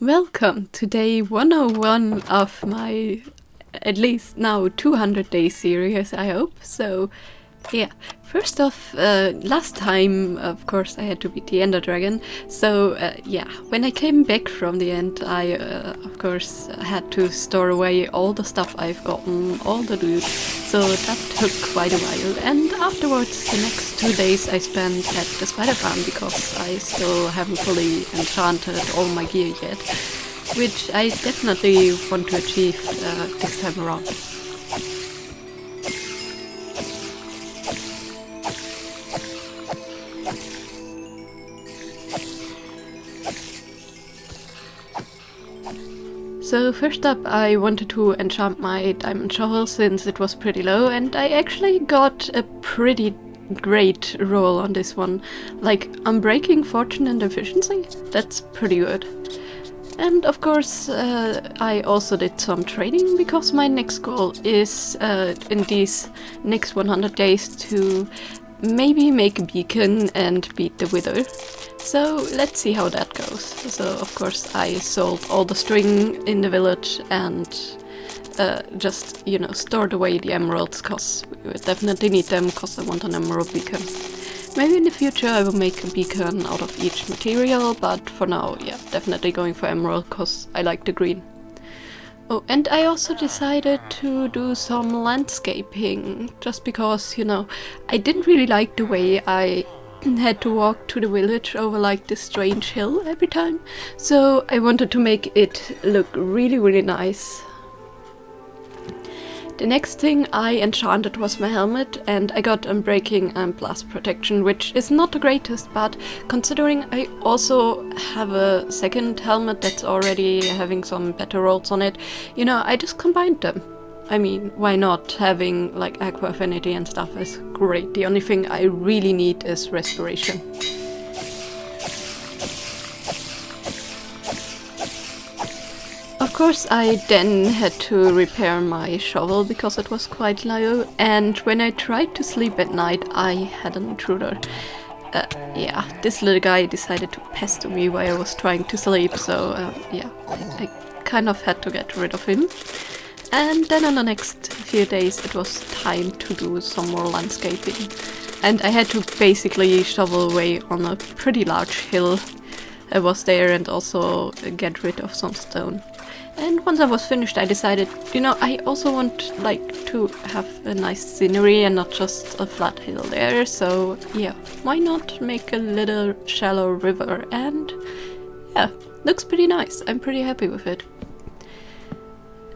Welcome to day 101 of my at least now 200-day series, I hope. So, yeah. First off, last time, of course, I had to beat the Ender Dragon. So, yeah, when I came back from the end, I, of course, had to store away all the stuff I've gotten, all the loot. So that took quite a while. And afterwards, the next 2 days I spent at the Spider Farm because I still haven't fully enchanted all my gear yet, which I definitely want to achieve this time around. So first up, I wanted to enchant my diamond shovel since it was pretty low, and I actually got a pretty great roll on this one. Like, Unbreaking, Fortune and Efficiency? That's pretty good. And of course, I also did some training because my next goal is in these next 100 days to maybe make a beacon and beat the Wither. So let's see how that goes. So of course I sold all the string in the village and just, stored away the emeralds because we definitely need them because I want an emerald beacon. Maybe in the future I will make a beacon out of each material, but for now, yeah, definitely going for emerald because I like the green. Oh, and I also decided to do some landscaping, just because, I didn't really like the way I had to walk to the village over like this strange hill every time, so I wanted to make it look really, really nice. The next thing I enchanted was my helmet, and I got Unbreaking and Blast Protection, which is not the greatest, but considering I also have a second helmet that's already having some better rolls on it, I just combined them. I mean, why not? Having like Aqua Affinity and stuff is great. The only thing I really need is Respiration. Of course, I then had to repair my shovel because it was quite low, and when I tried to sleep at night, I had an intruder. Yeah, this little guy decided to pester me while I was trying to sleep, so yeah, I kind of had to get rid of him. And then on the next few days it was time to do some more landscaping. And I had to basically shovel away on a pretty large hill that was there and also get rid of some stone. And once I was finished, I decided, I also want to have a nice scenery and not just a flat hill there. So yeah, why not make a little shallow river? And yeah, looks pretty nice. I'm pretty happy with it.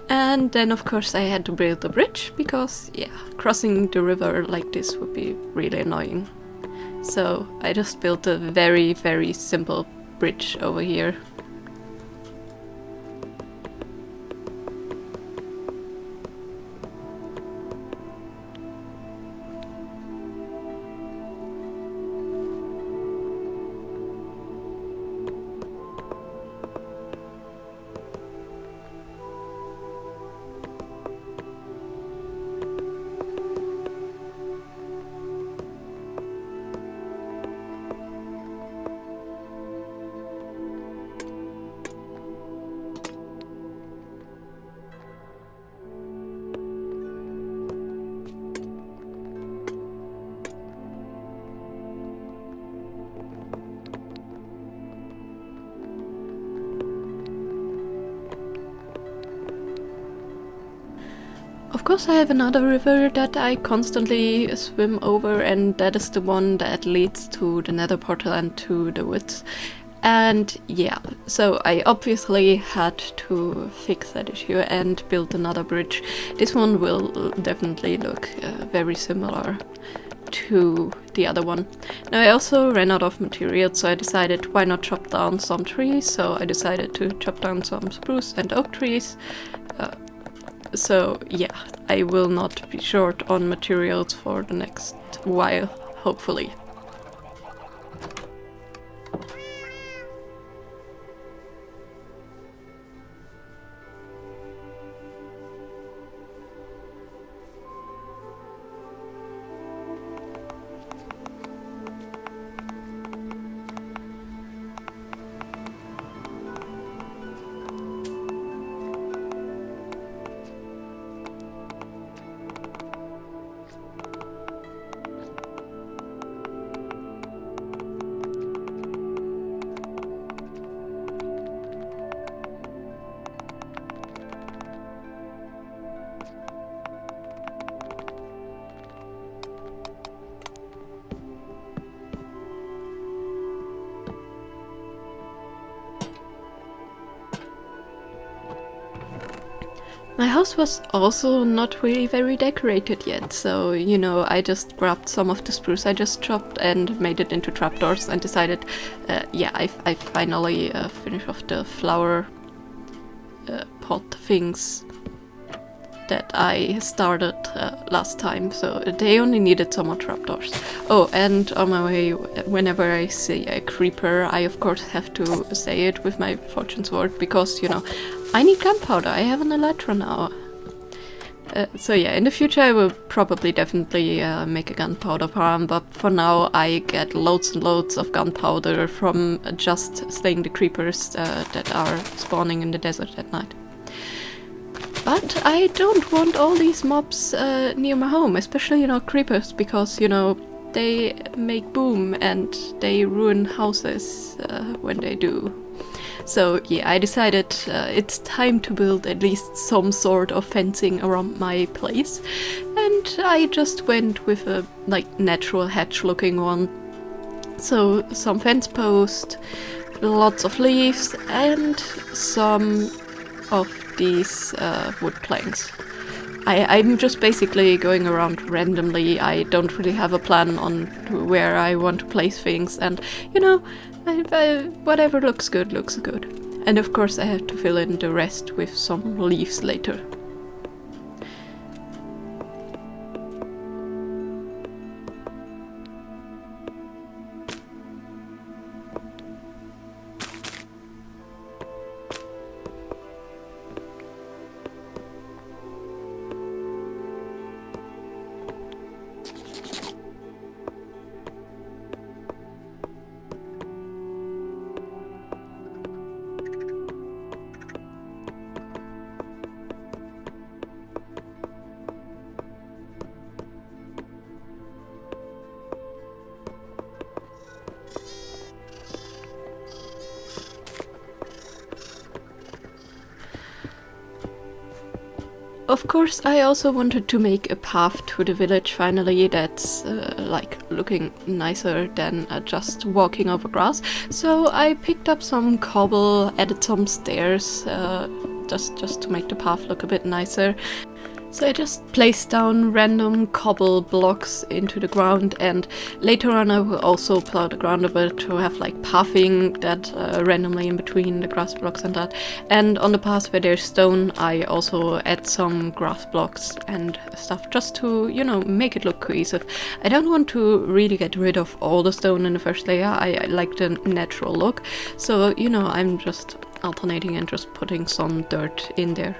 And then of course I had to build a bridge because yeah, crossing the river like this would be really annoying. So I just built a very, very simple bridge over here. Of course I have another river that I constantly swim over, and that is the one that leads to the nether portal and to the woods. And yeah, so I obviously had to fix that issue and build another bridge. This one will definitely look very similar to the other one. Now I also ran out of materials, so I decided why not chop down some trees. So I decided to chop down some spruce and oak trees. So yeah, I will not be short on materials for the next while, hopefully. My house was also not really very decorated yet, so you know, I just grabbed some of the spruce I just chopped and made it into trapdoors and decided, yeah, I finally finished off the flower pot things that I started last time, so they only needed some more trapdoors. Oh, and on my way, whenever I see a creeper, I of course have to say it with my fortune sword, because, you know, I need gunpowder, I have an elytra now. So yeah, in the future I will probably definitely make a gunpowder farm, but for now I get loads and loads of gunpowder from just slaying the creepers that are spawning in the desert at night. But I don't want all these mobs near my home, especially, you know, creepers, because, you know, they make boom and they ruin houses when they do. So yeah, I decided it's time to build at least some sort of fencing around my place, and I just went with a like natural hedge looking one. So some fence posts, lots of leaves, and some of these wood planks. I'm just basically going around randomly. I don't really have a plan on where I want to place things, and you know, whatever looks good looks good. And of course I have to fill in the rest with some leaves later. Of course, I also wanted to make a path to the village finally that's like looking nicer than just walking over grass. So I picked up some cobble, added some stairs, just to make the path look a bit nicer. So I just placed down random cobble blocks into the ground, and later on I will also plow the ground a bit to have like pathing that randomly in between the grass blocks and that. And on the paths where there's stone, I also add some grass blocks and stuff just to, you know, make it look cohesive. I don't want to really get rid of all the stone in the first layer. I like the natural look. So, you know, I'm just alternating and just putting some dirt in there.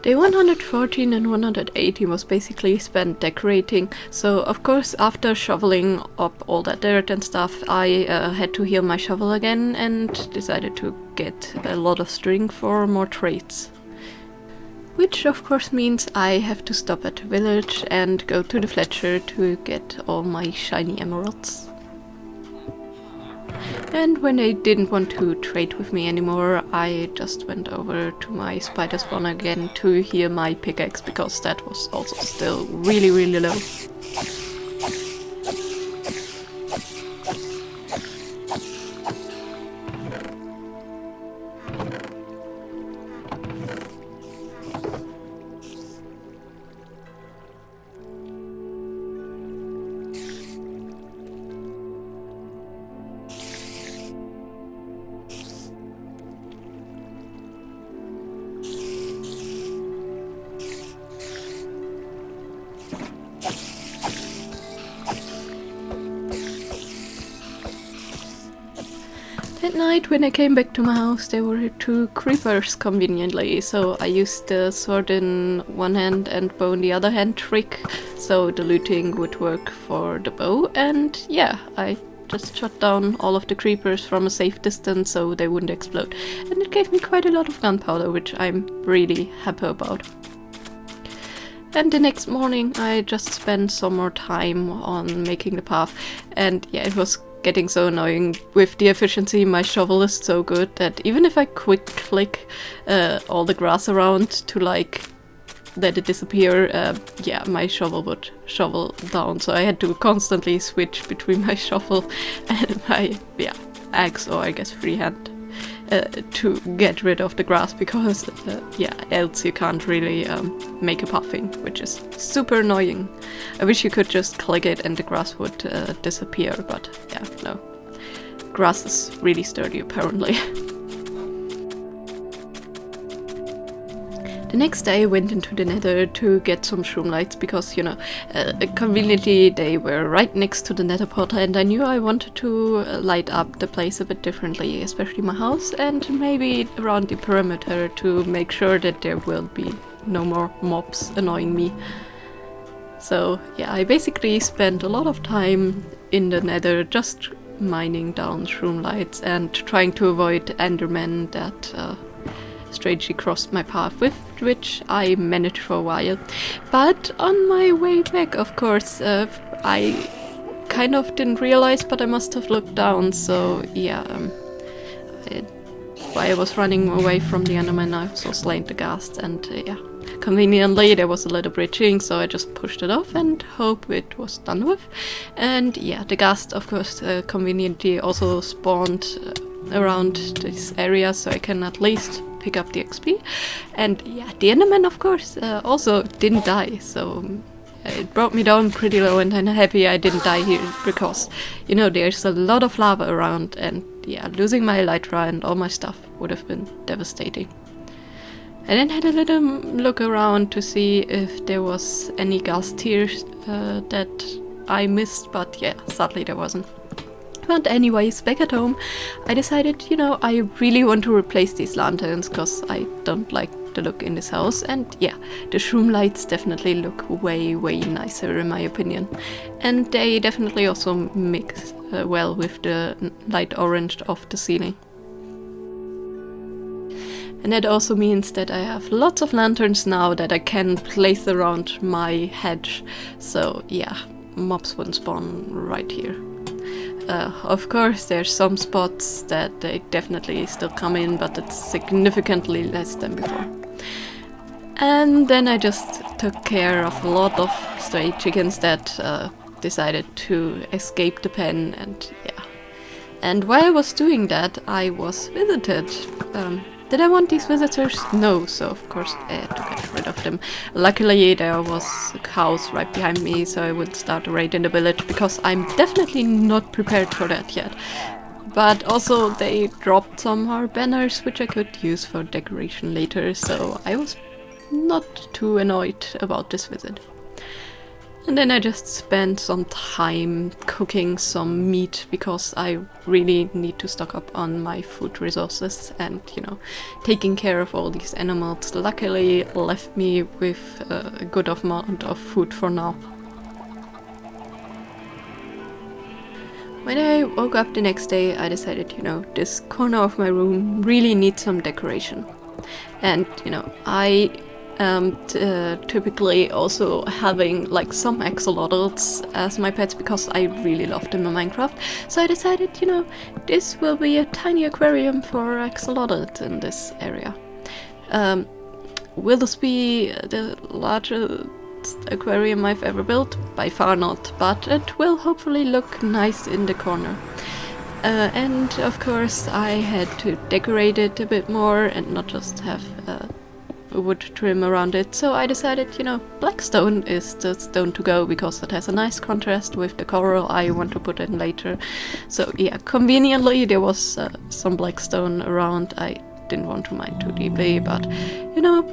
Day 114 and 118 was basically spent decorating, so of course after shoveling up all that dirt and stuff, I had to heal my shovel again and decided to get a lot of string for more traits. Which of course means I have to stop at the village and go to the Fletcher to get all my shiny emeralds. And when they didn't want to trade with me anymore, I just went over to my spider spawn again to heal my pickaxe, because that was also still really low. That night when I came back to my house, there were 2 creepers conveniently, so I used the sword in one hand and bow in the other hand trick, so the looting would work for the bow, and yeah, I just shot down all of the creepers from a safe distance so they wouldn't explode. And it gave me quite a lot of gunpowder, which I'm really happy about. And the next morning I just spent some more time on making the path, and yeah, it was getting so annoying. With the efficiency, my shovel is so good that even if I quick click all the grass around to like let it disappear, yeah, my shovel would shovel down, so I had to constantly switch between my shovel and my axe, or I guess freehand, to get rid of the grass, because yeah, else you can't really make a pathing, which is super annoying. I wish you could just click it and the grass would disappear, but yeah, no. Grass is really sturdy apparently. The next day I went into the nether to get some shroomlights because, you know, conveniently they were right next to the nether portal, and I knew I wanted to light up the place a bit differently, especially my house and maybe around the perimeter, to make sure that there will be no more mobs annoying me. So yeah, I basically spent a lot of time in the nether just mining down shroomlights and trying to avoid endermen that strangely crossed my path, with which I managed for a while. But on my way back, of course, I kind of didn't realize, but I must have looked down, so yeah, while I was running away from the enderman, I also slain the ghast, and yeah, conveniently there was a little bridging, so I just pushed it off and hope it was done with. And yeah, the ghast, of course, conveniently also spawned around this area, so I can at least pick up the XP. And yeah, the enderman, of course, also didn't die, so it brought me down pretty low, and I'm happy I didn't die here, because, you know, there's a lot of lava around, and yeah, losing my elytra and all my stuff would have been devastating. I then had a little look around to see if there was any ghast here that I missed, but yeah, sadly there wasn't. But anyways, back at home, I decided, you know, I really want to replace these lanterns, because I don't like the look in this house, and yeah, the shroomlights definitely look way, way nicer in my opinion. And they definitely also mix well with the light orange of the ceiling. And that also means that I have lots of lanterns now that I can place around my hedge, so yeah, mobs wouldn't spawn right here. Of course, there's some spots that they definitely still come in, but it's significantly less than before. And then I just took care of a lot of stray chickens that decided to escape the pen, and yeah. And while I was doing that, I was visited. Did I want these visitors? No, so of course I had to get rid of them. Luckily there was a house right behind me, so I would start a raid in the village, because I'm definitely not prepared for that yet. But also they dropped some more banners which I could use for decoration later, so I was not too annoyed about this visit. And then I just spent some time cooking some meat, because I really need to stock up on my food resources, and, you know, taking care of all these animals luckily left me with a good amount of food for now. When I woke up the next day, I decided, you know, this corner of my room really needs some decoration. And, you know, I typically also having like some axolotls as my pets, because I really love them in Minecraft. So I decided, you know, this will be a tiny aquarium for axolotls in this area. Will this be the largest aquarium I've ever built? By far not, but it will hopefully look nice in the corner. And of course I had to decorate it a bit more and not just have wood trim around it, so I decided, you know, blackstone is the stone to go, because it has a nice contrast with the coral I want to put in later. So yeah, conveniently there was some blackstone around. I didn't want to mine too deeply, but, you know,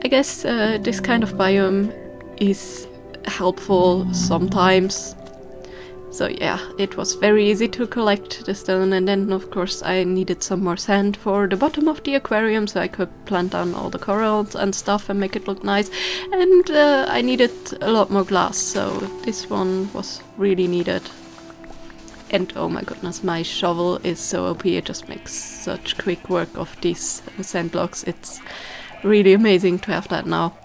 I guess this kind of biome is helpful sometimes. So yeah, it was very easy to collect the stone, and then of course I needed some more sand for the bottom of the aquarium so I could plant down all the corals and stuff and make it look nice. And I needed a lot more glass, so this one was really needed. And oh my goodness, my shovel is so OP, it just makes such quick work of these sand blocks. It's really amazing to have that now.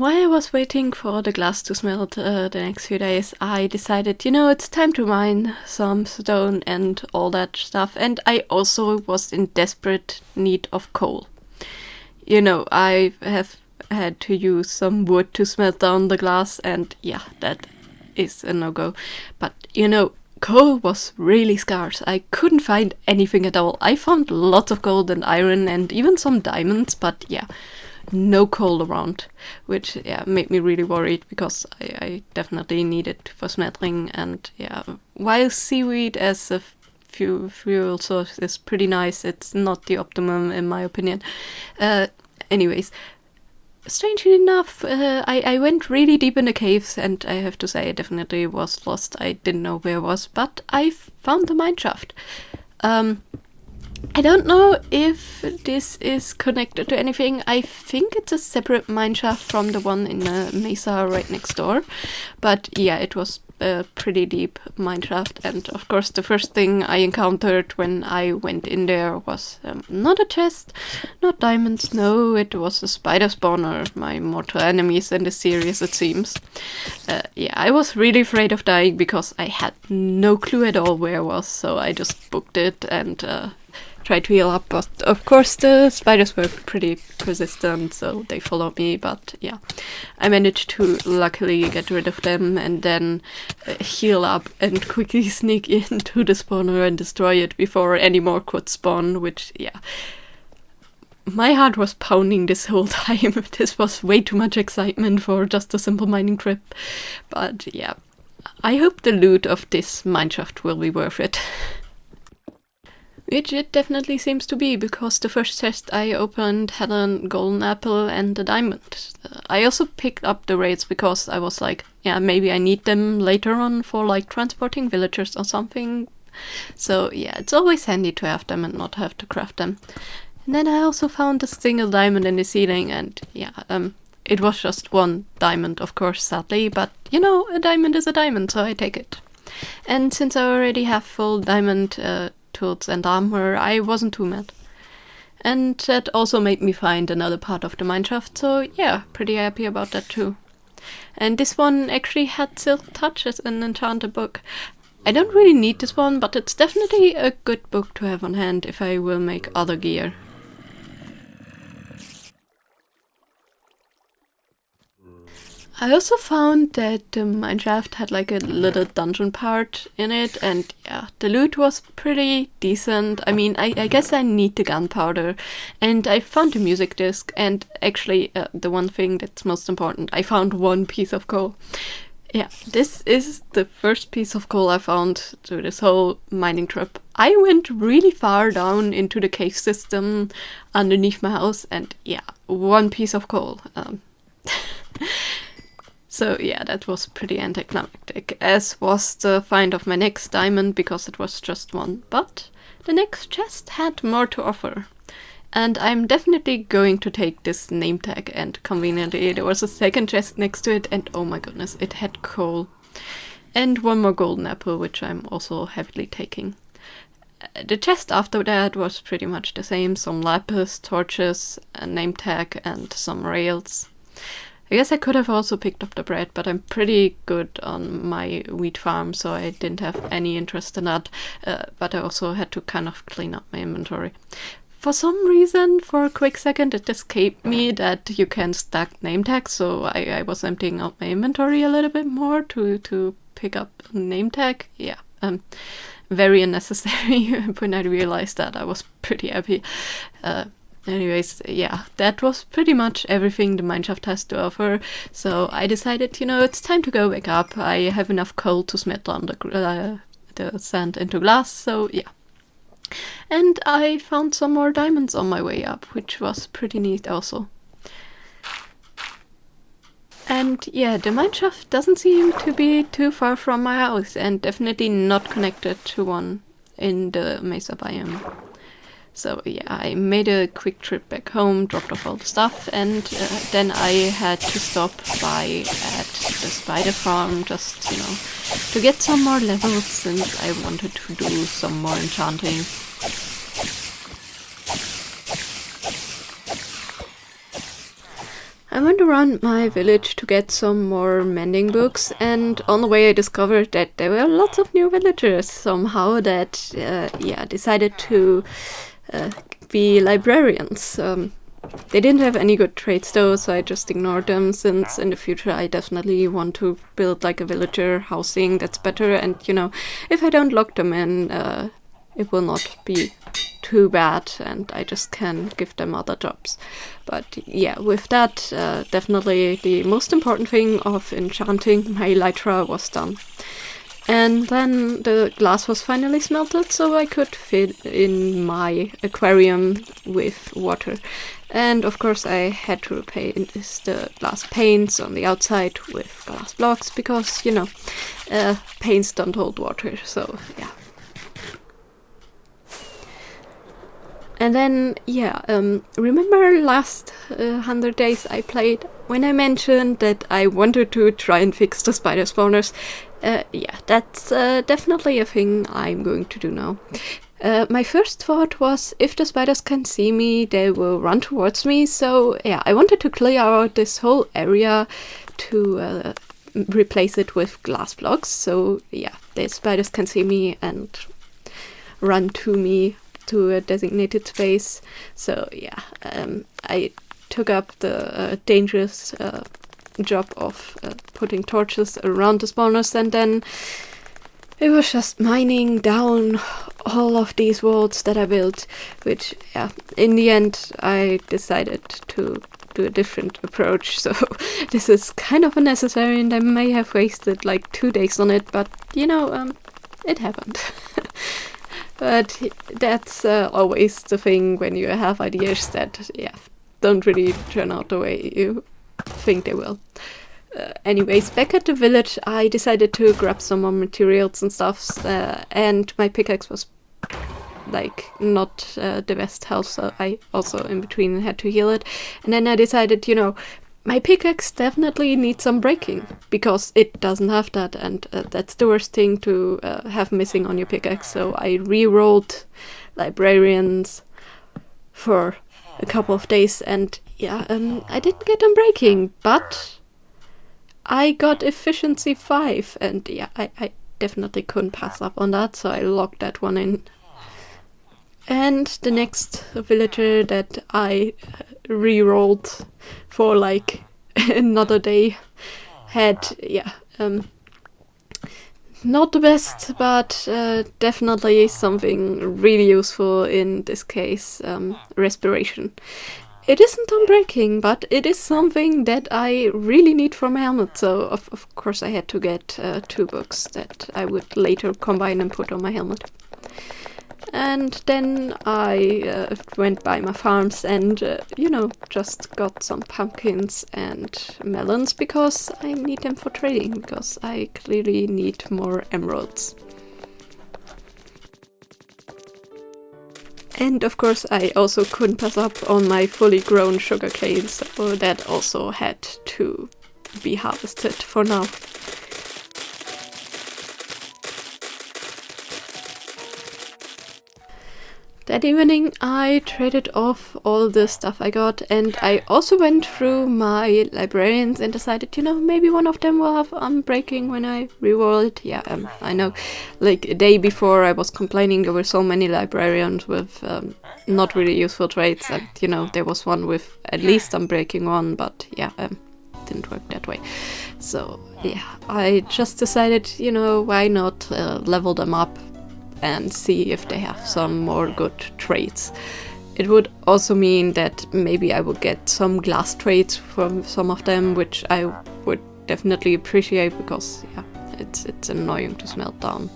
while I was waiting for the glass to smelt the next few days, I decided, it's time to mine some stone and all that stuff. And I also was in desperate need of coal. I have had to use some wood to smelt down the glass, and yeah, that is a no-go. But, coal was really scarce. I couldn't find anything at all. I found lots of gold and iron and even some diamonds, but yeah, no coal around, which made me really worried because I definitely need it for smelting. And yeah, while seaweed as a fuel source is pretty nice, it's not the optimum in my opinion. Anyways, strangely enough, I went really deep in the caves, and I have to say I definitely was lost. I didn't know where I was, but I found the mineshaft. I don't know if this is connected to anything. I think it's a separate mineshaft from the one in the mesa right next door. But yeah, it was a pretty deep mineshaft. And of course, the first thing I encountered when I went in there was not a chest, not diamonds. No, it was a spider spawner, my mortal enemies in the series, it seems. Yeah, I was really afraid of dying because I had no clue at all where I was. So I just booked it and tried to heal up, but of course the spiders were pretty persistent, so they followed me. But yeah, I managed to luckily get rid of them and then heal up and quickly sneak into the spawner and destroy it before any more could spawn, which yeah, my heart was pounding this whole time. This was way too much excitement for just a simple mining trip. But yeah, I hope the loot of this mineshaft will be worth it. Which it definitely seems to be, because the first chest I opened had a golden apple and a diamond. I also picked up the raids because I was like, yeah, maybe I need them later on for like transporting villagers or something. So yeah, it's always handy to have them and not have to craft them. And then I also found a single diamond in the ceiling, and yeah, it was just one diamond, of course, sadly, but a diamond is a diamond, so I take it. And since I already have full diamond tools and armor, I wasn't too mad. And that also made me find another part of the mineshaft, so yeah, pretty happy about that too. And this one actually had Silk Touch as an enchanted book. I don't really need this one, but it's definitely a good book to have on hand if I will make other gear. I also found that the mineshaft had like a little dungeon part in it, and yeah, the loot was pretty decent. I mean, I guess I need the gunpowder, and I found the music disc, and actually the one thing that's most important, I found one piece of coal. Yeah, this is the first piece of coal I found through this whole mining trip. I went really far down into the cave system underneath my house, and yeah, one piece of coal. So yeah, that was pretty anticlimactic, as was the find of my next diamond, because it was just one. But the next chest had more to offer. And I'm definitely going to take this name tag, and conveniently there was a second chest next to it, and oh my goodness, it had coal. And one more golden apple, which I'm also heavily taking. The chest after that was pretty much the same, some lapis, torches, a name tag, and some rails. I guess I could have also picked up the bread, but I'm pretty good on my wheat farm, so I didn't have any interest in that. But I also had to kind of clean up my inventory. For some reason, for a quick second, it escaped me that you can stack name tags, so I was emptying out my inventory a little bit more to pick up a name tag. Yeah, very unnecessary. When I realized that, I was pretty happy. Anyways, yeah, that was pretty much everything the mineshaft has to offer, so I decided, it's time to go back up. I have enough coal to smelt down the sand into glass, so yeah. And I found some more diamonds on my way up, which was pretty neat also. And yeah, the mineshaft doesn't seem to be too far from my house, and definitely not connected to one in the mesa biome. So yeah, I made a quick trip back home, dropped off all the stuff, and then I had to stop by at the spider farm just, to get some more levels, since I wanted to do some more enchanting. I I went around my village to get some more mending books, and on the way I discovered that there were lots of new villagers somehow that, decided to be librarians. They didn't have any good traits though, so I just ignored them, since in the future I definitely want to build like a villager housing that's better, and if I don't lock them in, it will not be too bad and I just can give them other jobs. But yeah, with that, definitely the most important thing of enchanting my elytra was done. And then the glass was finally smelted, so I could fill in my aquarium with water. And of course I had to replace the glass panes on the outside with glass blocks, because, panes don't hold water, so yeah. And then, remember last 100 days I played when I mentioned that I wanted to try and fix the spider spawners? That's definitely a thing I'm going to do now. My first thought was, if the spiders can see me, they will run towards me. So yeah, I wanted to clear out this whole area to replace it with glass blocks. So yeah, the spiders can see me and run to me to a designated space. So yeah, I took up the dangerous job of putting torches around the spawners, and then it was just mining down all of these walls that I built, which in the end I decided to do a different approach, so this is kind of unnecessary and I may have wasted like 2 days on it, but it happened. But that's always the thing when you have ideas that don't really turn out the way you think they will. Anyways, back at the village I decided to grab some more materials and stuff, and my pickaxe was like not the best health, so I also in between had to heal it. And then I decided, my pickaxe definitely needs some breaking, because it doesn't have that, and that's the worst thing to have missing on your pickaxe. So I re-rolled librarians for a couple of days, and I didn't get them breaking, but I got efficiency 5, and I definitely couldn't pass up on that, so I locked that one in. And the next villager that I re-rolled for like another day had not the best, but definitely something really useful in this case, respiration. It isn't unbreaking, but it is something that I really need for my helmet, so of course I had to get 2 books that I would later combine and put on my helmet. And then I went by my farms and, just got some pumpkins and melons, because I need them for trading, because I clearly need more emeralds. And of course I also couldn't pass up on my fully grown sugarcane, so that also had to be harvested for now. That evening I traded off all the stuff I got, and I also went through my librarians and decided, maybe one of them will have unbreaking when I reroll it. I know, like a day before I was complaining there were so many librarians with not really useful traits, and there was one with at least unbreaking 1, but didn't work that way. So I just decided, why not level them up and see if they have some more good traits. It would also mean that maybe I would get some glass traits from some of them, which I would definitely appreciate, because it's annoying to smelt down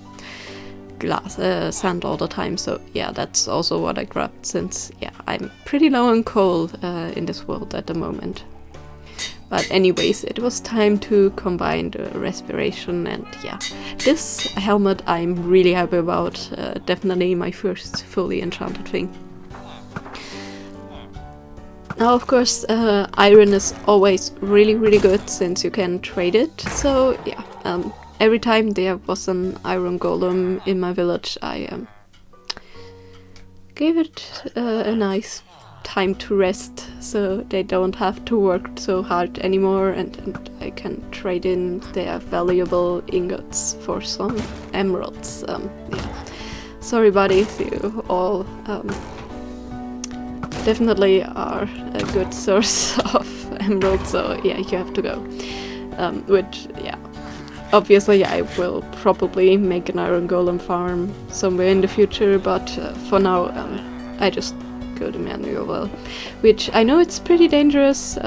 glass sand all the time. So that's also what I grabbed, since I'm pretty low on coal in this world at the moment. But anyways, it was time to combine the respiration, and this helmet I'm really happy about, definitely my first fully enchanted thing. Now of course iron is always really really good, since you can trade it, so every time there was an iron golem in my village I gave it a nice time to rest, so they don't have to work so hard anymore, and I can trade in their valuable ingots for some emeralds. Yeah. Sorry buddies, you all definitely are a good source of emeralds, so yeah, you have to go. Which, yeah, obviously I will probably make an iron golem farm somewhere in the future, but for now I just go the manual, which I know it's pretty dangerous.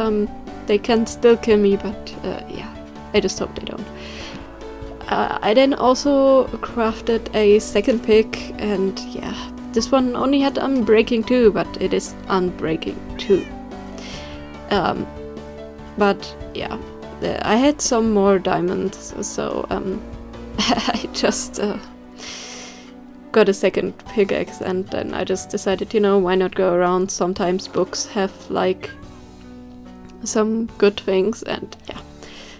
They can still kill me, but yeah, I just hope they don't. I then also crafted a second pick, and yeah, this one only had Unbreaking 2, but it is Unbreaking 2. But yeah, I had some more diamonds, so I just got a second pickaxe, and then I just decided, you know, why not go around? Sometimes books have like some good things, and yeah.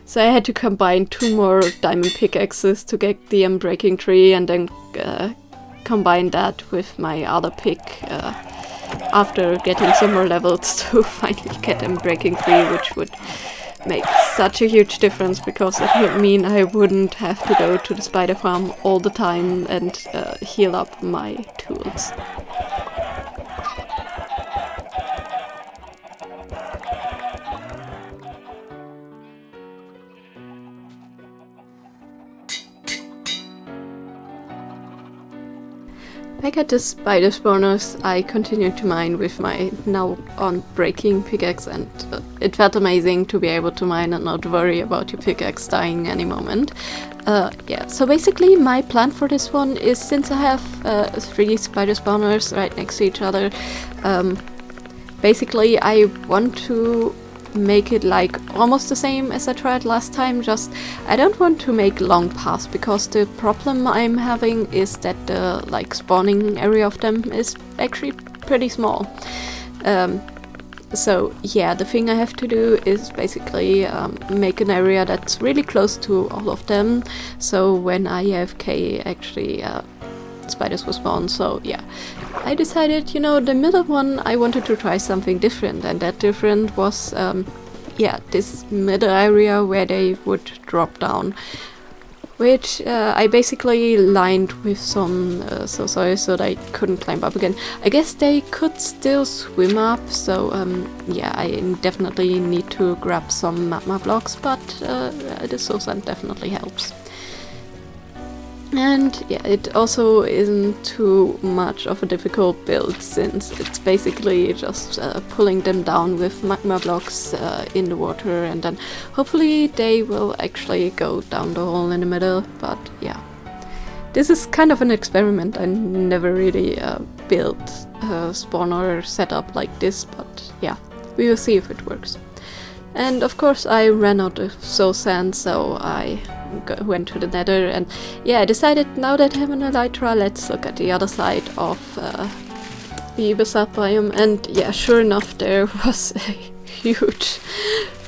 So I had to combine 2 more diamond pickaxes to get the Unbreaking 3, and then combine that with my other pick after getting some more levels to finally get Unbreaking 3, which would make such a huge difference, because it would mean I wouldn't have to go to the spider farm all the time and heal up my tools. Back at the spider spawners, I continued to mine with my now Unbreaking pickaxe, and it felt amazing to be able to mine and not worry about your pickaxe dying any moment. Yeah, so basically my plan for this one is, since I have 3 spider spawners right next to each other, basically I want to make it like almost the same as I tried last time, just I don't want to make long paths, because the problem I'm having is that the like spawning area of them is actually pretty small. So yeah, the thing I have to do is basically make an area that's really close to all of them, so when I AFK actually spiders will spawn. So yeah, I decided, you know, the middle one I wanted to try something different, and that different was yeah, this middle area where they would drop down, which I basically lined with some so they couldn't climb up again. I guess they could still swim up, so yeah, I definitely need to grab some magma blocks, but the soul sand definitely helps. And yeah, it also isn't too much of a difficult build, since it's basically just pulling them down with magma blocks in the water, and then hopefully they will actually go down the hole in the middle. But yeah, this is kind of an experiment. I never really built a spawner setup like this, but yeah, we will see if it works. And of course I ran out of soul sand, so I went to the nether, and yeah, I decided, now that I have an elytra, let's look at the other side of the basalt biome. And yeah, sure enough, there was a huge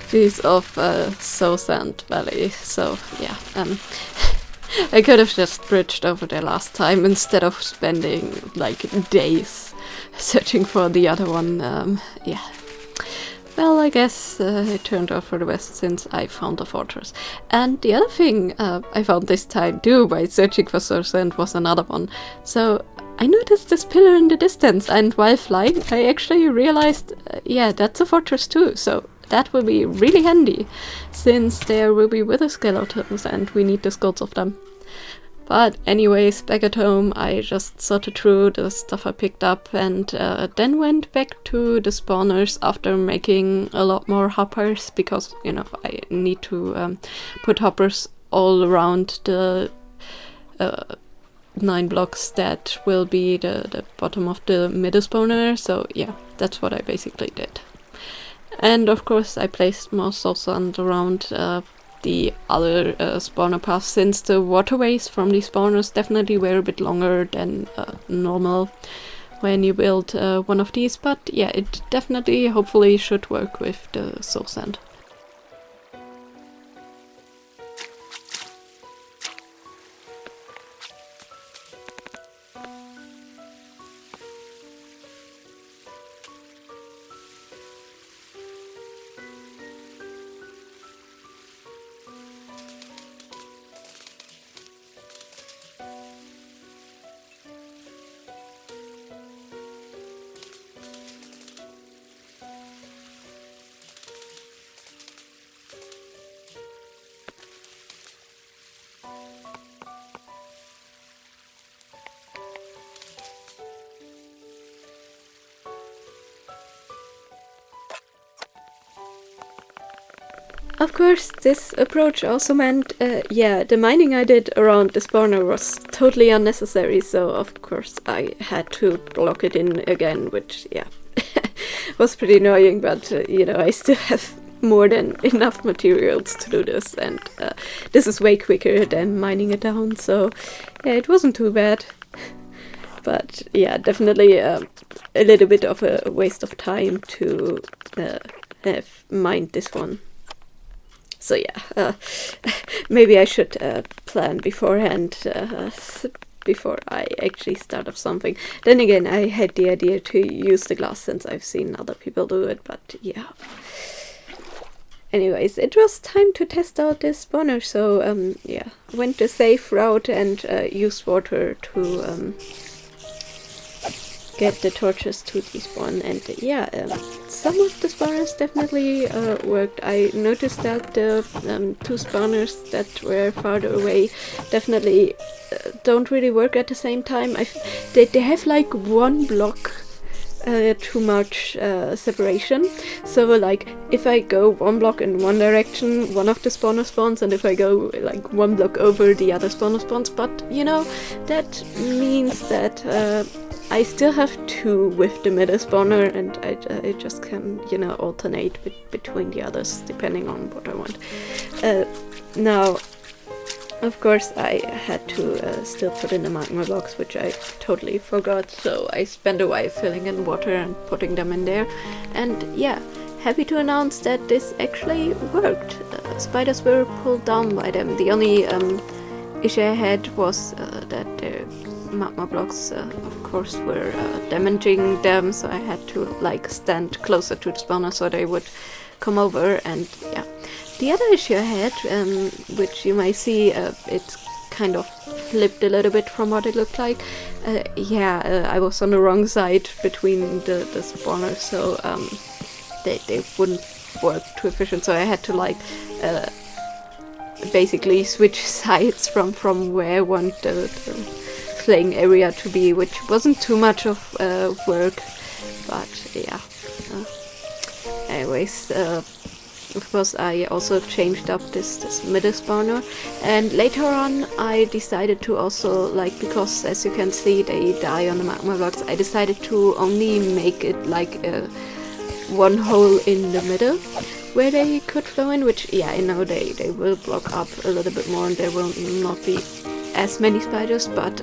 piece of soul sand valley. So yeah, I could have just bridged over there last time instead of spending like days searching for the other one. Yeah. Well, I guess it turned out for the best, since I found the fortress. And the other thing I found this time too by searching for soul sand was another one. So I noticed this pillar in the distance, and while flying I actually realized, yeah, that's a fortress too. So that will be really handy, since there will be wither skeletons and we need the skulls of them. But anyways, back at home I just sorted through the stuff I picked up, and then went back to the spawners after making a lot more hoppers, because, you know, I need to put hoppers all around the 9 blocks that will be the bottom of the middle spawner. So yeah, that's what I basically did. And of course I placed more soul sand around the other spawner paths, since the waterways from these spawners definitely were a bit longer than normal when you build one of these. But yeah, it definitely, hopefully, should work with the soul sand. Of course, this approach also meant, the mining I did around the spawner was totally unnecessary, so of course I had to block it in again, which, was pretty annoying, but, I still have more than enough materials to do this, and this is way quicker than mining it down, so, it wasn't too bad. But, definitely a little bit of a waste of time to have mined this one. So maybe I should plan beforehand before I actually start up something. Then again, I had the idea to use the glass since I've seen other people do it, but yeah. Anyways, it was time to test out this spawner, so went the safe route and used water to get the torches to despawn, and some of the spawners definitely worked. I noticed that the two spawners that were farther away definitely don't really work at the same time. They have like one block too much separation, so like if I go one block in one direction, one of the spawners spawns, and if I go like one block over, the other spawner spawns, but that means that I still have two with the middle spawner, and I just can, alternate between the others depending on what I want. Now, of course, I had to still put in the magma blocks, which I totally forgot, so I spent a while filling in water and putting them in there. And happy to announce that this actually worked. Spiders were pulled down by them. The only issue I had was that the magma blocks, of course, were damaging them, so I had to stand closer to the spawner so they would come over. And the other issue I had, which you might see, it's kind of flipped a little bit from what it looked like. I was on the wrong side between the spawners, so they wouldn't work too efficient, so I had to basically switch sides from where I want the playing area to be, which wasn't too much of work, but anyways, of course I also changed up this middle spawner, and later on I decided to also, because as you can see they die on the magma blocks, I decided to only make it one hole in the middle where they could flow in, which I know they will block up a little bit more and there will not be as many spiders, but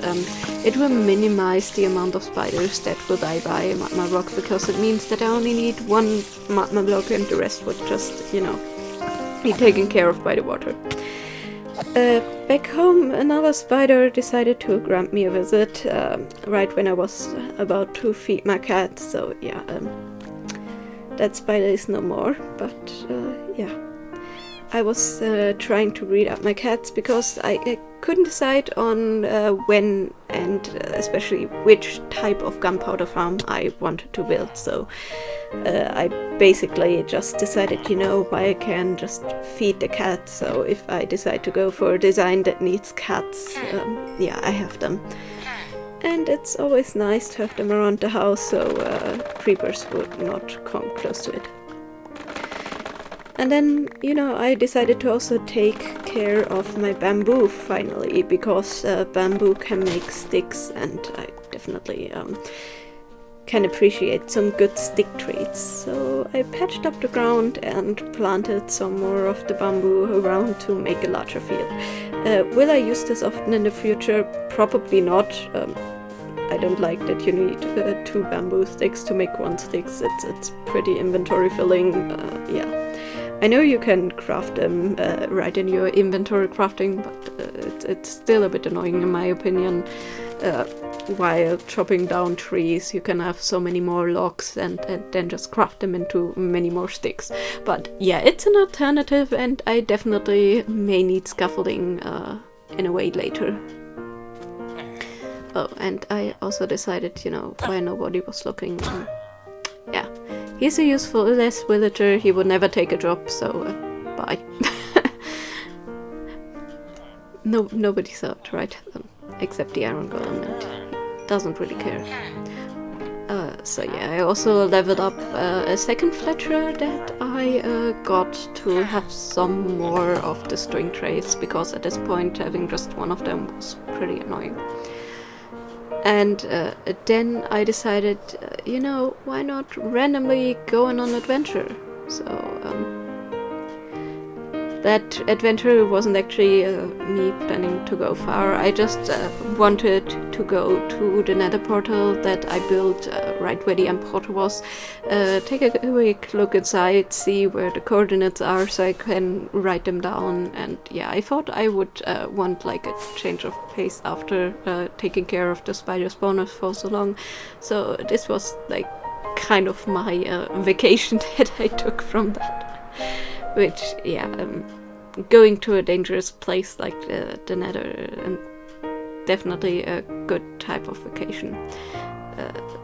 it will minimize the amount of spiders that will die by magma blocks, because it means that I only need one magma block and the rest would just, be taken care of by the water. Back home, another spider decided to grant me a visit right when I was about to feed my cat, so that spider is no more, but I was trying to read up my cats because I couldn't decide on when and especially which type of gunpowder farm I wanted to build, so I basically just decided, I can just feed the cat, so if I decide to go for a design that needs cats, I have them. And it's always nice to have them around the house, so creepers would not come close to it. And then, I decided to also take care of my bamboo finally, because bamboo can make sticks, and I definitely can appreciate some good stick trees. So I patched up the ground and planted some more of the bamboo around to make a larger field. Will I use this often in the future? Probably not. I don't like that you need two bamboo sticks to make one stick. It's pretty inventory filling. I know you can craft them right in your inventory crafting, but it's still a bit annoying in my opinion. While chopping down trees, you can have so many more logs and then just craft them into many more sticks. But it's an alternative, and I definitely may need scaffolding in a way later. Oh, and I also decided, why nobody was looking. He's a useful-less villager, he would never take a job, so bye. nobody saw it, right? Except the Iron Golem, and he doesn't really care. So yeah, I also leveled up a second Fletcher that I got to have some more of the string traits, because at this point having just one of them was pretty annoying. And then I decided, you know, why not randomly go on an adventure? So that adventure wasn't actually me planning to go far. I just wanted to go to the nether portal that I built right where the end portal was. Take a quick look inside, see where the coordinates are so I can write them down. And yeah, I thought I would want like a change of pace after taking care of the spider spawners for so long. So this was like kind of my vacation that I took from that. Which, yeah, going to a dangerous place like the Nether, and definitely a good type of vacation.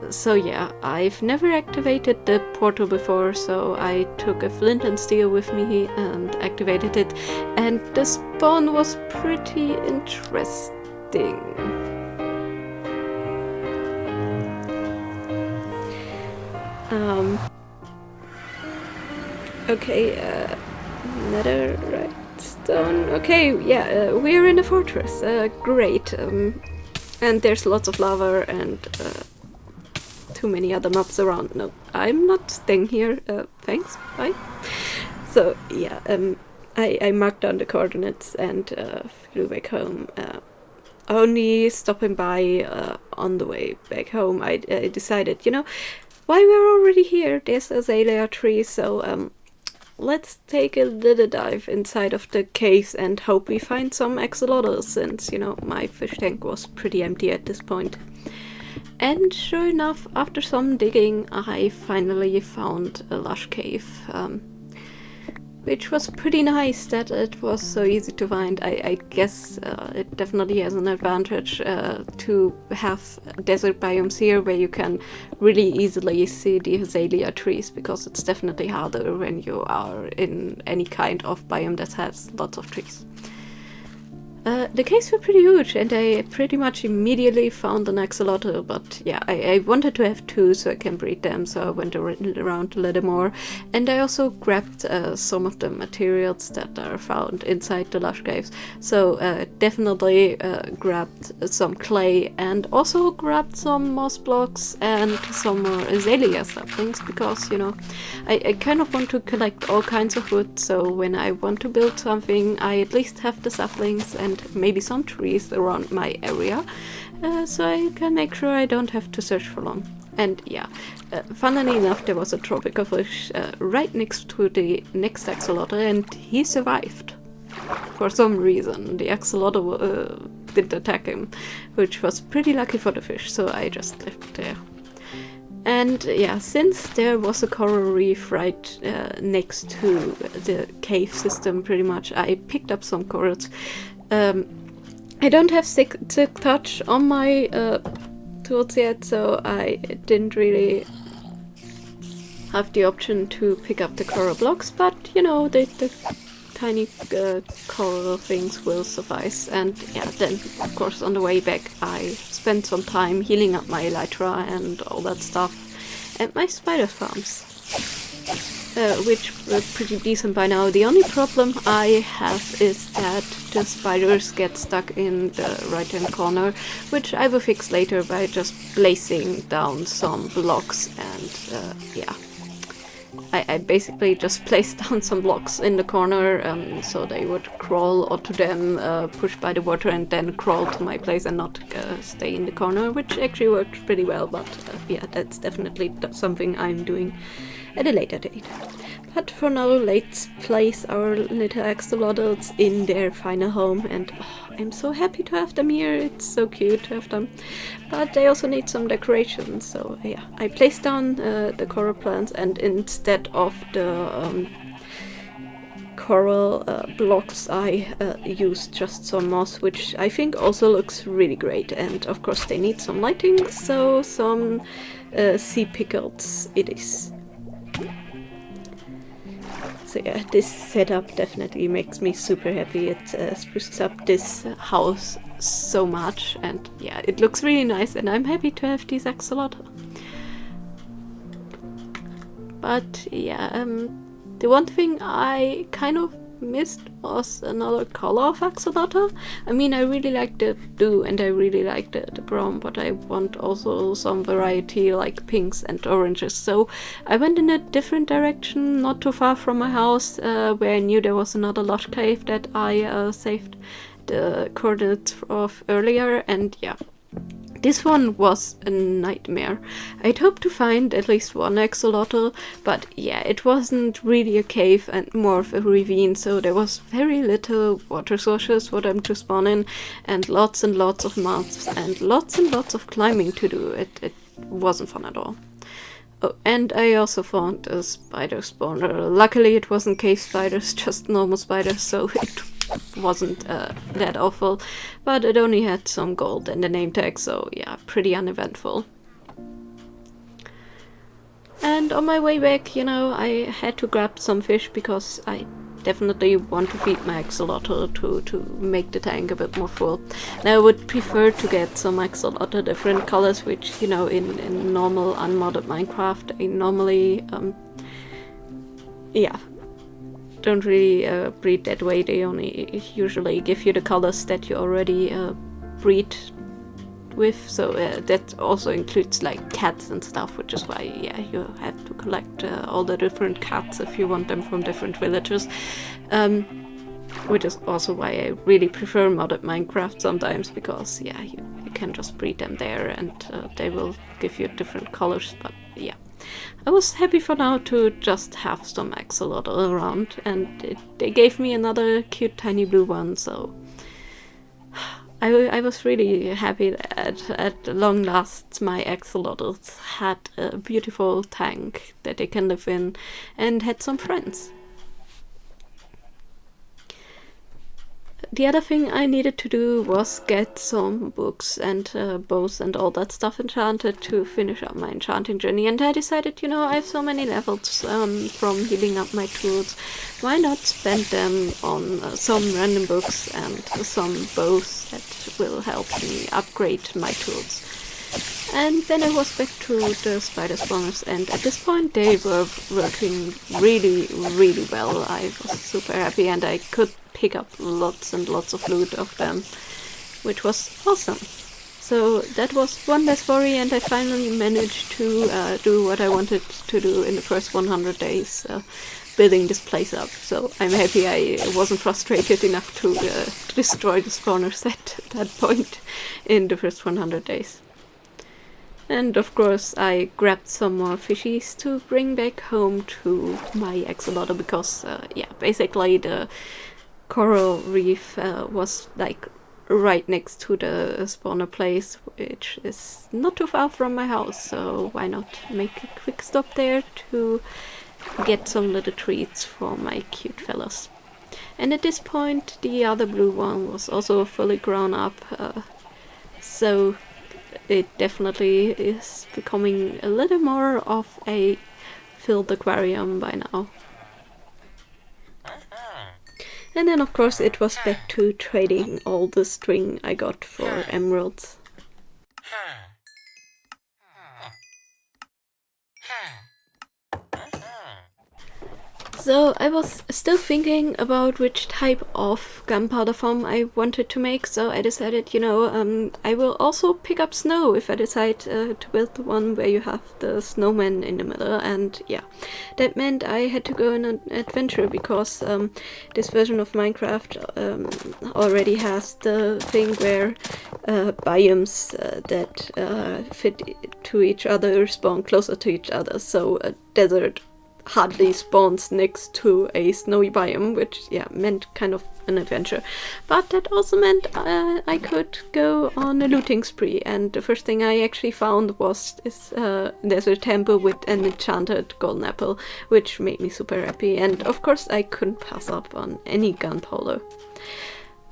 So yeah, I've never activated the portal before, so I took a flint and steel with me and activated it, and the spawn was pretty interesting. Okay, netherite stone. Okay, yeah, we're in a fortress. Great. And there's lots of lava and too many other mobs around. No, I'm not staying here. Thanks. Bye. So yeah, I marked down the coordinates and flew back home. Only stopping by on the way back home, I decided, you know, while we're already here, there's azalea tree, so let's take a little dive inside of the caves and hope we find some axolotls, since, you know, my fish tank was pretty empty at this point. And sure enough, after some digging, I finally found a lush cave, which was pretty nice that it was so easy to find. I guess it definitely has an advantage to have desert biomes here where you can really easily see the azalea trees, because it's definitely harder when you are in any kind of biome that has lots of trees. The caves were pretty huge, and I pretty much immediately found an axolotl, but yeah, I wanted to have two so I can breed them, so I went around a little more. And I also grabbed some of the materials that are found inside the lush caves, so definitely grabbed some clay, and also grabbed some moss blocks and some more azalea saplings, because, you know, I kind of want to collect all kinds of wood, so when I want to build something, I at least have the saplings and maybe some trees around my area, so I can make sure I don't have to search for long. And yeah, funnily enough, there was a tropical fish right next to the next axolotl, and he survived. For some reason, the axolotl didn't attack him, which was pretty lucky for the fish, so I just left there. And yeah, since there was a coral reef right next to the cave system, pretty much, I picked up some corals. I don't have silk touch on my tools yet, so I didn't really have the option to pick up the coral blocks, but you know, the tiny coral things will suffice. And yeah, then of course on the way back I spent some time healing up my elytra and all that stuff, and my spider farms. Which were pretty decent by now. The only problem I have is that the spiders get stuck in the right hand corner, which I will fix later by just placing down some blocks. And yeah, I basically just placed down some blocks in the corner, so they would crawl onto them, pushed by the water, and then crawl to my place and not stay in the corner, which actually worked pretty well. But yeah, that's definitely something I'm doing at a later date. But for now, let's place our little axolotls in their final home, and I'm so happy to have them here. It's so cute to have them, but they also need some decoration, so yeah, I placed down the coral plants, and instead of the coral blocks I used just some moss, which I think also looks really great. And of course they need some lighting, so some sea pickles it is. So yeah, this setup definitely makes me super happy. It spruces up this house so much, and yeah, it looks really nice, and I'm happy to have these axolotl. But yeah, the one thing I kind of missed was another color of axolotl. I mean, I really like the blue and I really like the brown, but I want also some variety like pinks and oranges. So I went in a different direction, not too far from my house, where I knew there was another lush cave that I saved the coordinates of earlier, and yeah. This one was a nightmare. I'd hoped to find at least one axolotl, but yeah, it wasn't really a cave and more of a ravine, so there was very little water sources for them to spawn in, and lots of moths, and lots of climbing to do. It wasn't fun at all. Oh, and I also found a spider spawner. Luckily it wasn't cave spiders, just normal spiders, so it wasn't that awful, but it only had some gold and a name tag, so yeah, pretty uneventful. And on my way back, you know, I had to grab some fish because I definitely want to feed my axolotl to make the tank a bit more full. Now I would prefer to get some axolotl different colors, which, you know, in normal unmodded Minecraft I normally yeah, don't really breed that way. They only usually give you the colors that you already breed with, so that also includes like cats and stuff, which is why yeah, you have to collect all the different cats if you want them from different villages, which is also why I really prefer modded Minecraft sometimes, because yeah, you can just breed them there and they will give you different colors. But yeah, I was happy for now to just have some axolotl around, and they gave me another cute tiny blue one, so I was really happy that at long last my axolotls had a beautiful tank that they can live in and had some friends. The other thing I needed to do was get some books and bows and all that stuff enchanted to finish up my enchanting journey, and I decided, you know, I have so many levels from healing up my tools, why not spend them on some random books and some bows that will help me upgrade my tools. And then I was back to the spider spawners, and at this point they were working really well. I was super happy and I could pick up lots and lots of loot of them, which was awesome. So that was one less worry, and I finally managed to do what I wanted to do in the first 100 days, building this place up. So I'm happy I wasn't frustrated enough to destroy the spawners at that point in the first 100 days. And of course I grabbed some more fishies to bring back home to my axolotl, because yeah, basically the coral reef was like right next to the spawner place, which is not too far from my house, so why not make a quick stop there to get some little treats for my cute fellas. And at this point the other blue one was also fully grown up, so it definitely is becoming a little more of a filled aquarium by now. And then of course it was back to trading all the string I got for emeralds. So I was still thinking about which type of gunpowder farm I wanted to make, so I decided, you know, I will also pick up snow if I decide to build the one where you have the snowman in the middle, and yeah, that meant I had to go on an adventure, because this version of Minecraft already has the thing where biomes that fit to each other spawn closer to each other, so a desert hardly spawns next to a snowy biome, which yeah, meant kind of an adventure. But that also meant I could go on a looting spree, and the first thing I actually found was there's a temple with an enchanted golden apple, which made me super happy, and of course I couldn't pass up on any gunpowder.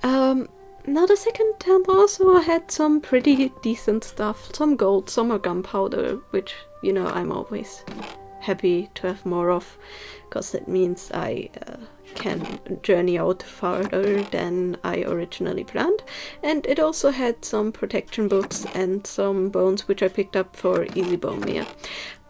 Now the second temple also had some pretty decent stuff, some gold, some more gunpowder, which, you know, I'm always happy to have more of, because it means I can journey out farther than I originally planned. And it also had some protection books and some bones which I picked up for easy bone meal.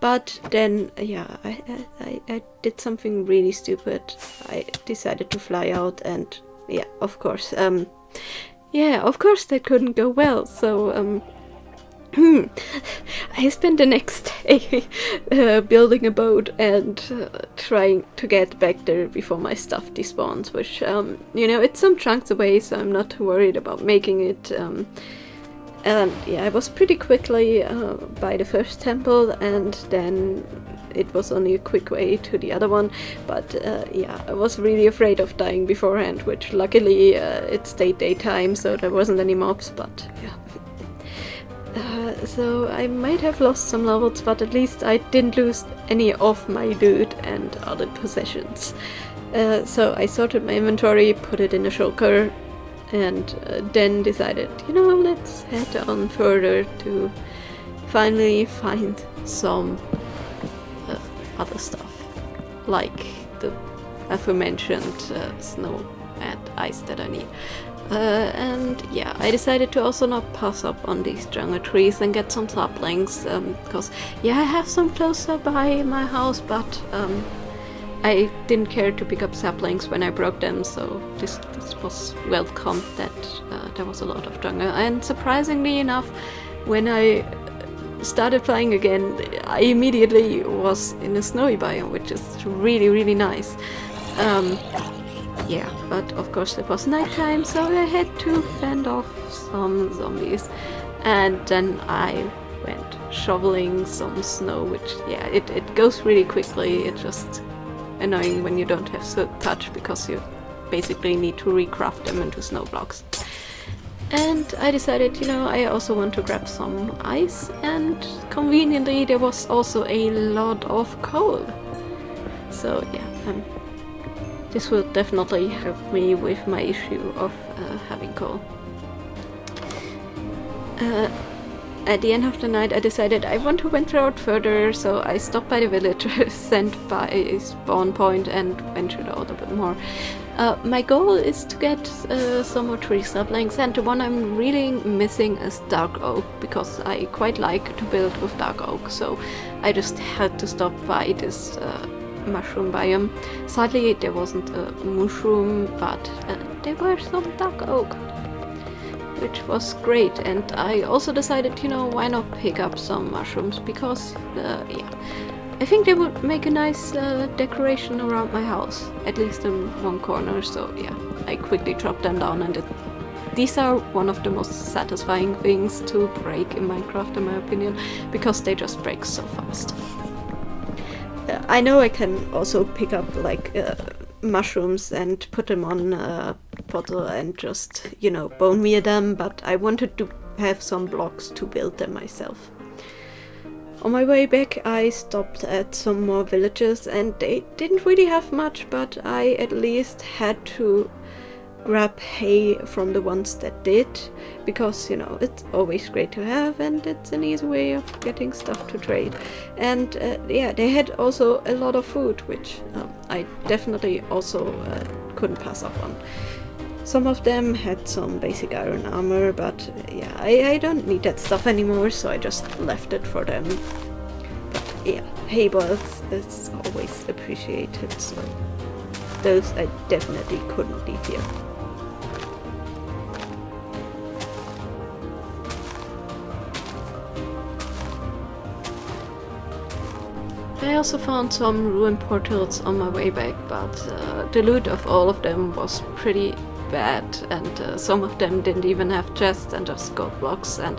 But then, yeah, I did something really stupid. I decided to fly out, and yeah, of course, that couldn't go well. So I spent the next day building a boat and trying to get back there before my stuff despawns, which, it's some chunks away, so I'm not too worried about making it. And yeah, I was pretty quickly by the first temple, and then it was only a quick way to the other one. But I was really afraid of dying beforehand, which luckily it stayed daytime, so there wasn't any mobs, but yeah. So I might have lost some levels, but at least I didn't lose any of my loot and other possessions. So I sorted my inventory, put it in a shulker, and then decided, let's head on further to finally find some other stuff, like the aforementioned snow and ice that I need. And yeah, I decided to also not pass up on these jungle trees and get some saplings, because I have some closer by my house, but I didn't care to pick up saplings when I broke them, so this was welcome that there was a lot of jungle. And surprisingly enough, when I started flying again, I immediately was in a snowy biome, which is really, really nice. But of course it was nighttime, so I had to fend off some zombies. And then I went shoveling some snow, which, it goes really quickly. It's just annoying when you don't have silk touch, because you basically need to recraft them into snow blocks. And I decided, I also want to grab some ice, and conveniently there was also a lot of coal. So this will definitely help me with my issue of having coal. At the end of the night, I decided I want to venture out further, so I stopped by the village sent by a spawn point and ventured out a bit more. My goal is to get some more tree saplings, and the one I'm really missing is dark oak, because I quite like to build with dark oak, so I just had to stop by this mushroom biome. Sadly, there wasn't a mushroom, but there were some dark oak, which was great. And I also decided, why not pick up some mushrooms, because I think they would make a nice decoration around my house, at least in one corner. So I quickly chopped them down, and these are one of the most satisfying things to break in Minecraft, in my opinion, because they just break so fast. I know I can also pick up mushrooms and put them on a bottle and just, bone meal them, but I wanted to have some blocks to build them myself. On my way back, I stopped at some more villages, and they didn't really have much, but I at least had to grab hay from the ones that did, because it's always great to have, and it's an easy way of getting stuff to trade. And they had also a lot of food, which I definitely also couldn't pass up on. Some of them had some basic iron armor, but I don't need that stuff anymore, so I just left it for them. But hay bales is always appreciated, so those I definitely couldn't leave here. I also found some ruined portals on my way back, but the loot of all of them was pretty bad, and some of them didn't even have chests and just gold blocks, and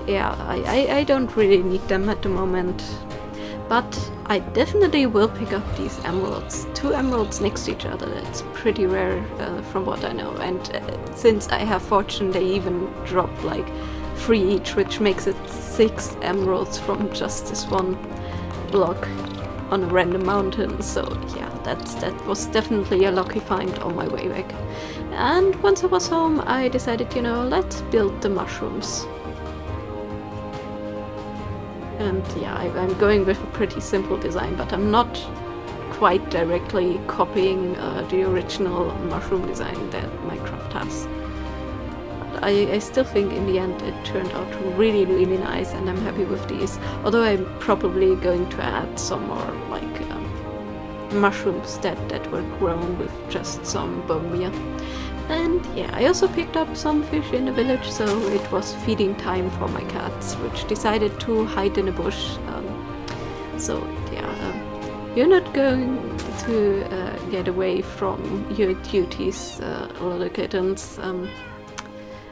I don't really need them at the moment. But I definitely will pick up these emeralds. 2 emeralds next to each other, that's pretty rare from what I know, and since I have fortune, they even drop 3 each, which makes it 6 emeralds from just this one block on a random mountain. So that was definitely a lucky find on my way back. And once I was home, I decided, let's build the mushrooms. And yeah, I'm going with a pretty simple design, but I'm not quite directly copying the original mushroom design that Minecraft has. But I still think in the end it turned out really, really nice, and I'm happy with these. Although I'm probably going to add some more like mushrooms that were grown with just some bone meal. And yeah, I also picked up some fish in the village, so it was feeding time for my cats, which decided to hide in a bush. So yeah, you're not going to get away from your duties, little kittens.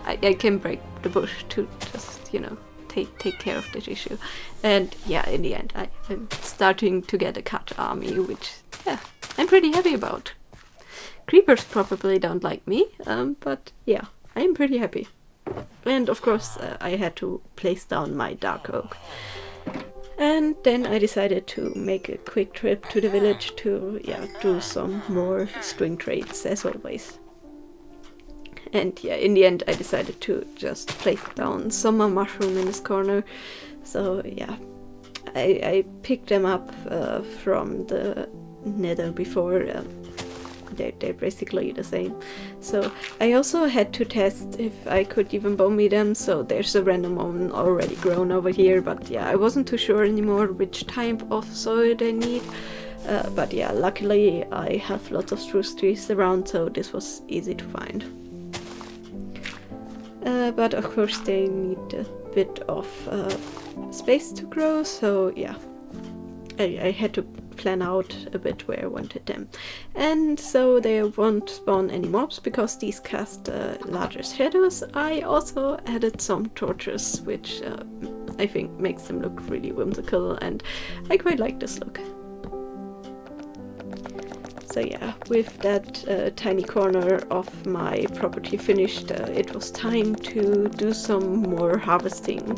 I can break the bush to just, you know, take care of this issue. And yeah, in the end, I'm starting to get a cat army, which, yeah, I'm pretty happy about. Creepers probably don't like me, but yeah, I'm pretty happy. And of course, I had to place down my dark oak. And then I decided to make a quick trip to the village to, yeah, do some more string trades, as always. And yeah, in the end I decided to just place down some more mushroom in this corner. So yeah, I picked them up from the nether before. They're basically the same. So I also had to test if I could even bone meal them, so there's a random one already grown over here, but yeah, I wasn't too sure anymore which type of soil they need. But yeah, luckily I have lots of spruce trees around, so this was easy to find. But of course they need a bit of space to grow, so yeah, I had to plan out a bit where I wanted them. And so they won't spawn any mobs because these cast larger shadows. I also added some torches, which I think makes them look really whimsical, and I quite like this look. So yeah, with that tiny corner of my property finished, it was time to do some more harvesting,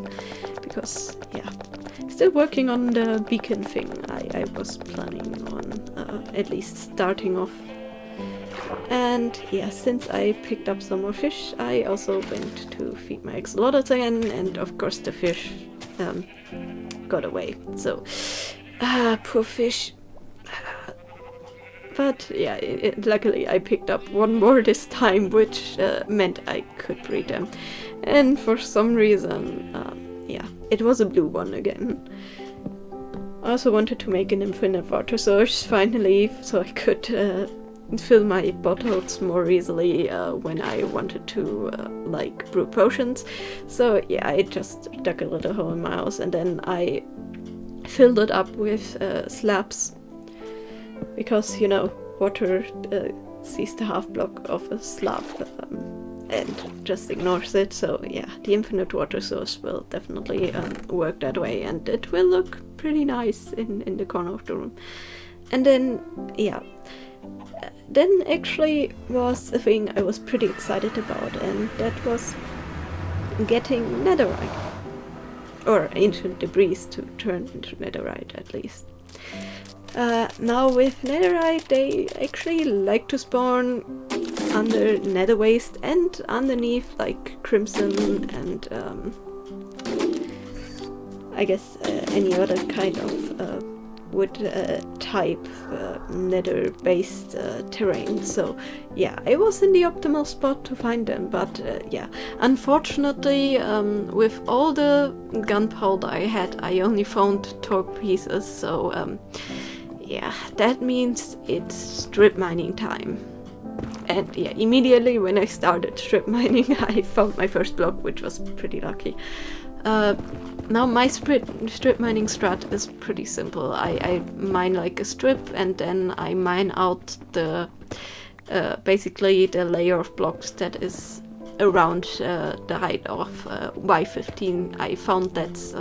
because yeah, still working on the beacon thing. I was planning on at least starting off. And yeah, since I picked up some more fish, I also went to feed my axolotls again, and of course the fish got away. So, poor fish. But yeah, luckily I picked up one more this time, which meant I could breed them. And for some reason, yeah, it was a blue one again. I also wanted to make an infinite water source finally, so I could fill my bottles more easily when I wanted to like brew potions. So yeah, I just dug a little hole in my house, and then I filled it up with slabs. Because, you know, water sees the half block of a slab and just ignores it. So yeah, the infinite water source will definitely work that way, and it will look pretty nice in the corner of the room. And then, yeah, then actually was a thing I was pretty excited about, and that was getting netherite. Or ancient debris to turn into netherite, at least. Now with netherite, they actually like to spawn under nether waste and underneath like crimson and I guess any other kind of wood type nether based terrain. So yeah, I was in the optimal spot to find them, but yeah, unfortunately with all the gunpowder I had, I only found 12 pieces, so yeah, that means it's strip mining time. And yeah, immediately when I started strip mining, I found my first block, which was pretty lucky. Now my strip mining strat is pretty simple. I mine like a strip, and then I mine out the basically the layer of blocks that is around the height of Y15. I found that's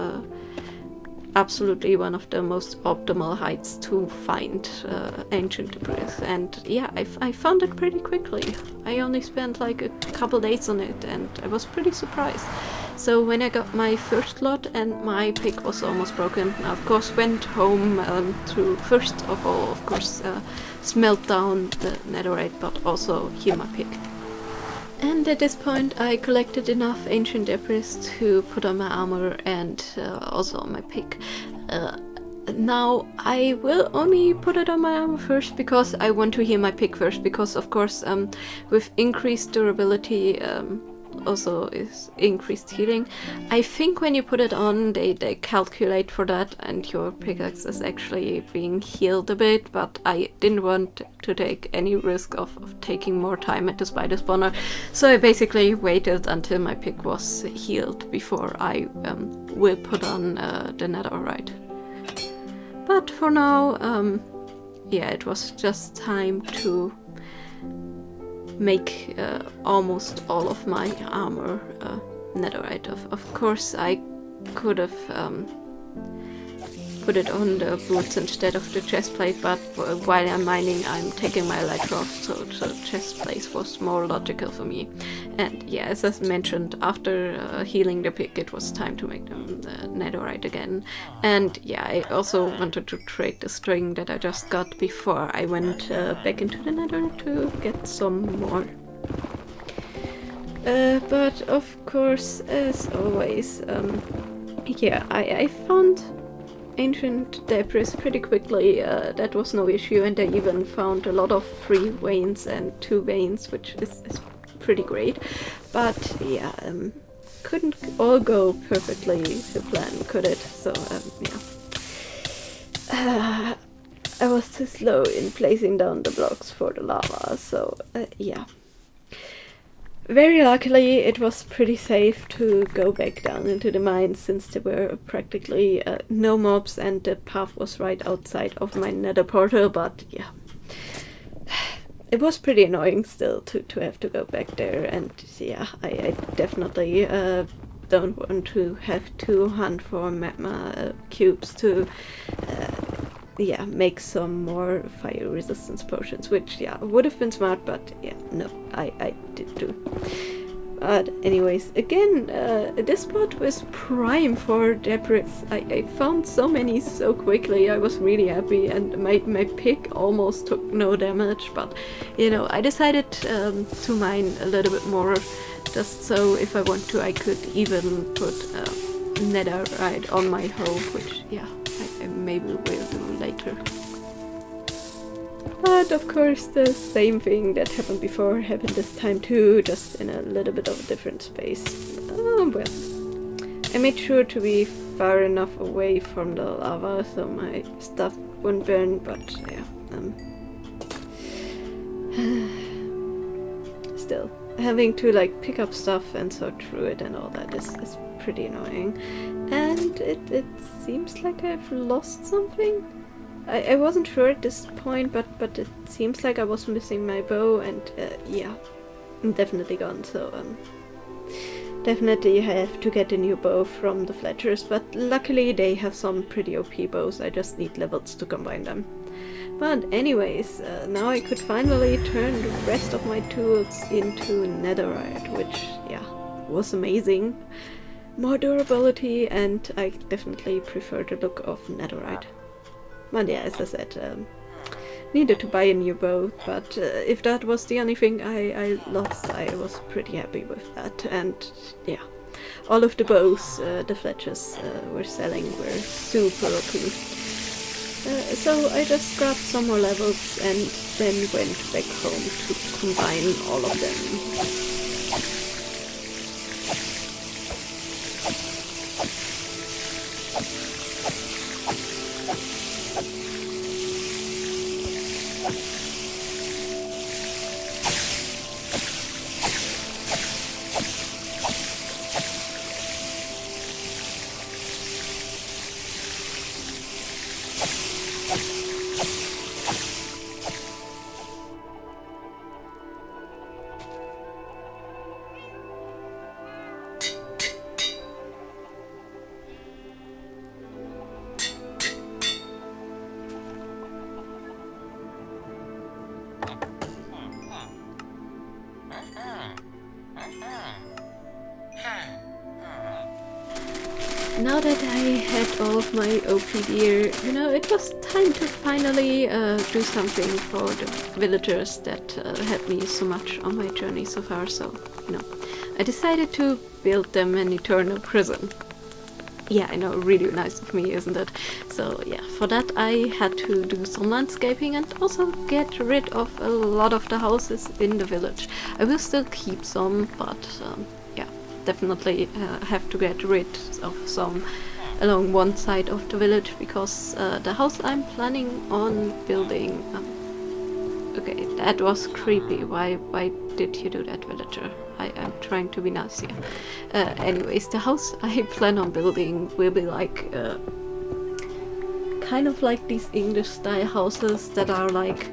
absolutely one of the most optimal heights to find ancient debris, and yeah, I found it pretty quickly. I only spent like a couple days on it, and I was pretty surprised. So when I got my first lot and my pick was almost broken, I of course went home to first of all, of course, smelt down the netherite, but also heal my pick. And at this point I collected enough ancient debris to put on my armor and also on my pick. Now I will only put it on my armor first because I want to heal my pick first, because of course with increased durability also is increased healing. I think when you put it on they calculate for that and your pickaxe is actually being healed a bit, but I didn't want to take any risk of taking more time at the spider spawner, so I basically waited until my pick was healed before I will put on the netherite. But for now, yeah, it was just time to make almost all of my armor netherite. Of course, I could have put it on the boots instead of the chest plate, but while I'm mining, I'm taking my elytra off, so chest plate was more logical for me. And yeah, as I mentioned, after healing the pick, it was time to make them netherite again. And yeah, I also wanted to trade the string that I just got before I went back into the nether to get some more. But of course, as always, yeah, I found ancient debris pretty quickly. That was no issue, and I even found a lot of free veins and 2 veins, which is pretty great. But yeah, couldn't all go perfectly to plan, could it? So yeah. I was too slow in placing down the blocks for the lava, so yeah. Very luckily, it was pretty safe to go back down into the mines since there were practically no mobs and the path was right outside of my nether portal, but yeah. It was pretty annoying still to have to go back there, and yeah, I definitely don't want to have to hunt for magma cubes to yeah, make some more fire resistance potions, which yeah, would have been smart, but yeah, no, I did do. But anyways, again, this spot was prime for debris. I found so many so quickly, I was really happy, and my pick almost took no damage, but you know, I decided to mine a little bit more, just so if I want to I could even put netherite on my hoe, which yeah, I maybe will do later. But of course the same thing that happened before happened this time too, just in a little bit of a different space. Oh well. I made sure to be far enough away from the lava so my stuff wouldn't burn, but yeah. Still, having to like pick up stuff and sort through it and all that is pretty annoying. And it seems like I've lost something. I wasn't sure at this point, but it seems like I was missing my bow, and yeah, I'm definitely gone, so definitely have to get a new bow from the Fletchers, but luckily they have some pretty OP bows, I just need levels to combine them. But anyways, now I could finally turn the rest of my tools into netherite, which yeah, was amazing. More durability, and I definitely prefer the look of netherite. But yeah, as I said, needed to buy a new bow, but if that was the only thing I lost, I was pretty happy with that. And yeah, all of the bows the Fletchers were selling were super OP. So I just grabbed some more levels and then went back home to combine all of them. Now that I had all of my OP gear, you know, it was time to finally do something for the villagers that helped me so much on my journey so far, so, you know, I decided to build them an eternal prison. Yeah, I know, really nice of me, isn't it? So yeah, for that I had to do some landscaping and also get rid of a lot of the houses in the village. I will still keep some, but yeah, definitely have to get rid of some along one side of the village, because the house I'm planning on building... okay, that was creepy. Why did you do that, villager? I'm trying to be nice here. Anyways, the house I plan on building will be like kind of like these English style houses that are like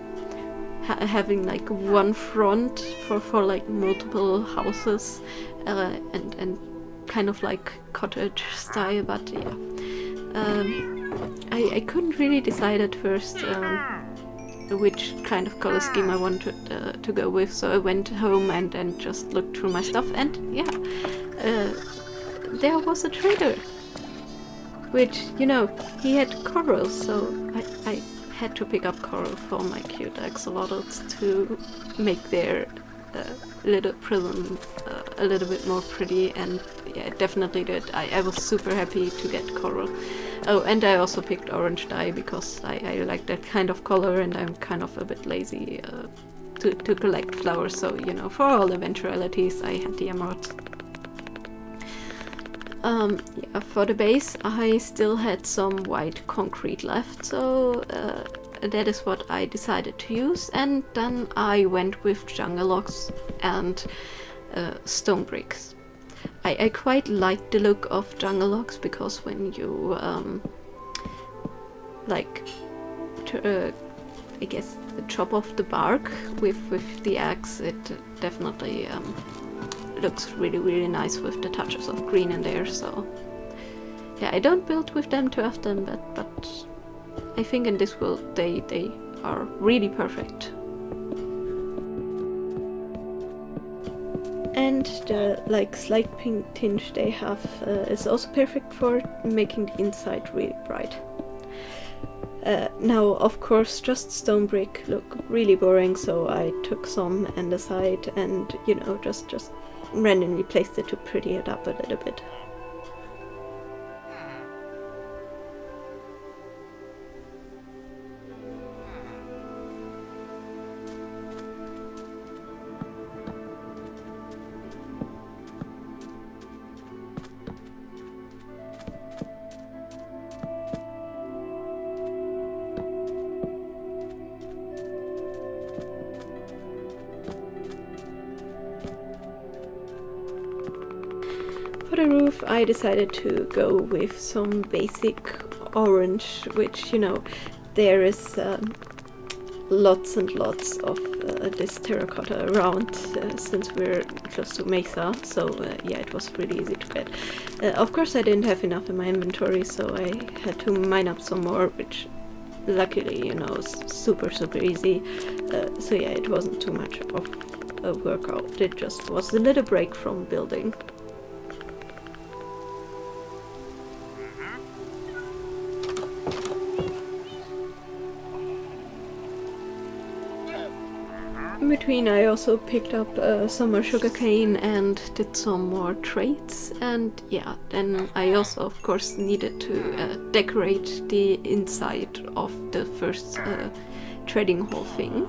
having like one front for like multiple houses, and kind of like cottage style, but yeah. I couldn't really decide at first which kind of color scheme I wanted to go with, so I went home and just looked through my stuff, and yeah, there was a trader, which, you know, he had coral, so I had to pick up coral for my cute axolotls to make their little prison a little bit more pretty, and yeah, it definitely did. I was super happy to get coral. Oh, and I also picked orange dye because I like that kind of color, and I'm kind of a bit lazy to collect flowers, so, you know, for all eventualities I had the emeralds. Yeah, for the base I still had some white concrete left, so that is what I decided to use, and then I went with jungle logs and stone bricks. I quite like the look of jungle logs, because when you like I guess chop off the bark with the axe, it definitely looks really nice with the touches of green in there. So yeah, I don't build with them too often, but I think in this world they are really perfect. And the like slight pink tinge they have is also perfect for making the inside really bright. Now, of course, just stone brick look really boring, so I took some and the side and, you know, just randomly placed it to pretty it up a little bit. For the roof I decided to go with some basic orange, which, you know, there is lots and lots of this terracotta around since we're close to Mesa, so yeah, it was really easy to get. Of course I didn't have enough in my inventory, so I had to mine up some more, which luckily, you know, is super easy. So yeah, it wasn't too much of a workout, it just was a little break from building. In between I also picked up some more sugarcane and did some more trades, and yeah, then I also of course needed to decorate the inside of the first trading hall thing.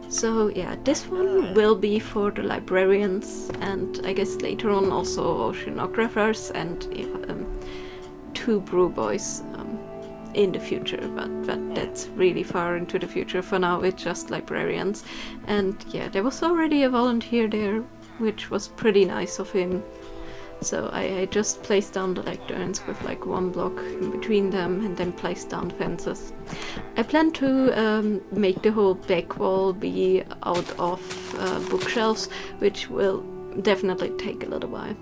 So yeah, this one will be for the librarians, and I guess later on also oceanographers and yeah, 2 brew boys in the future, but that's really far into the future. For now it's just librarians. And yeah, there was already a volunteer there, which was pretty nice of him. So I just placed down the lecterns with like 1 block in between them, and then placed down fences. I plan to make the whole back wall be out of bookshelves, which will definitely take a little while.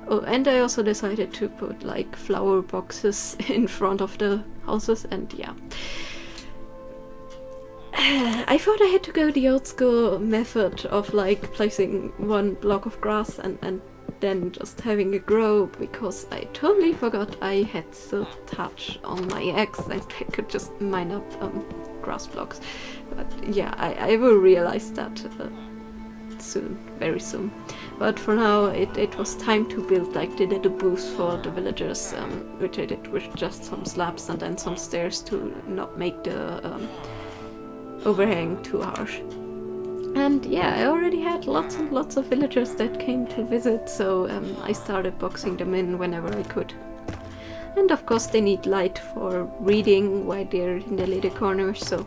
Oh, and I also decided to put like flower boxes in front of the houses, and yeah. I thought I had to go the old school method of like placing 1 block of grass and then just having a grow, because I totally forgot I had silk touch on my axe and I could just mine up grass blocks. But yeah, I will realize that soon, very soon. But for now, it was time to build like the little booths for the villagers, which I did with just some slabs and then some stairs to not make the overhang too harsh. And yeah, I already had lots and lots of villagers that came to visit, so I started boxing them in whenever I could. And of course they need light for reading while they're in the little corner, so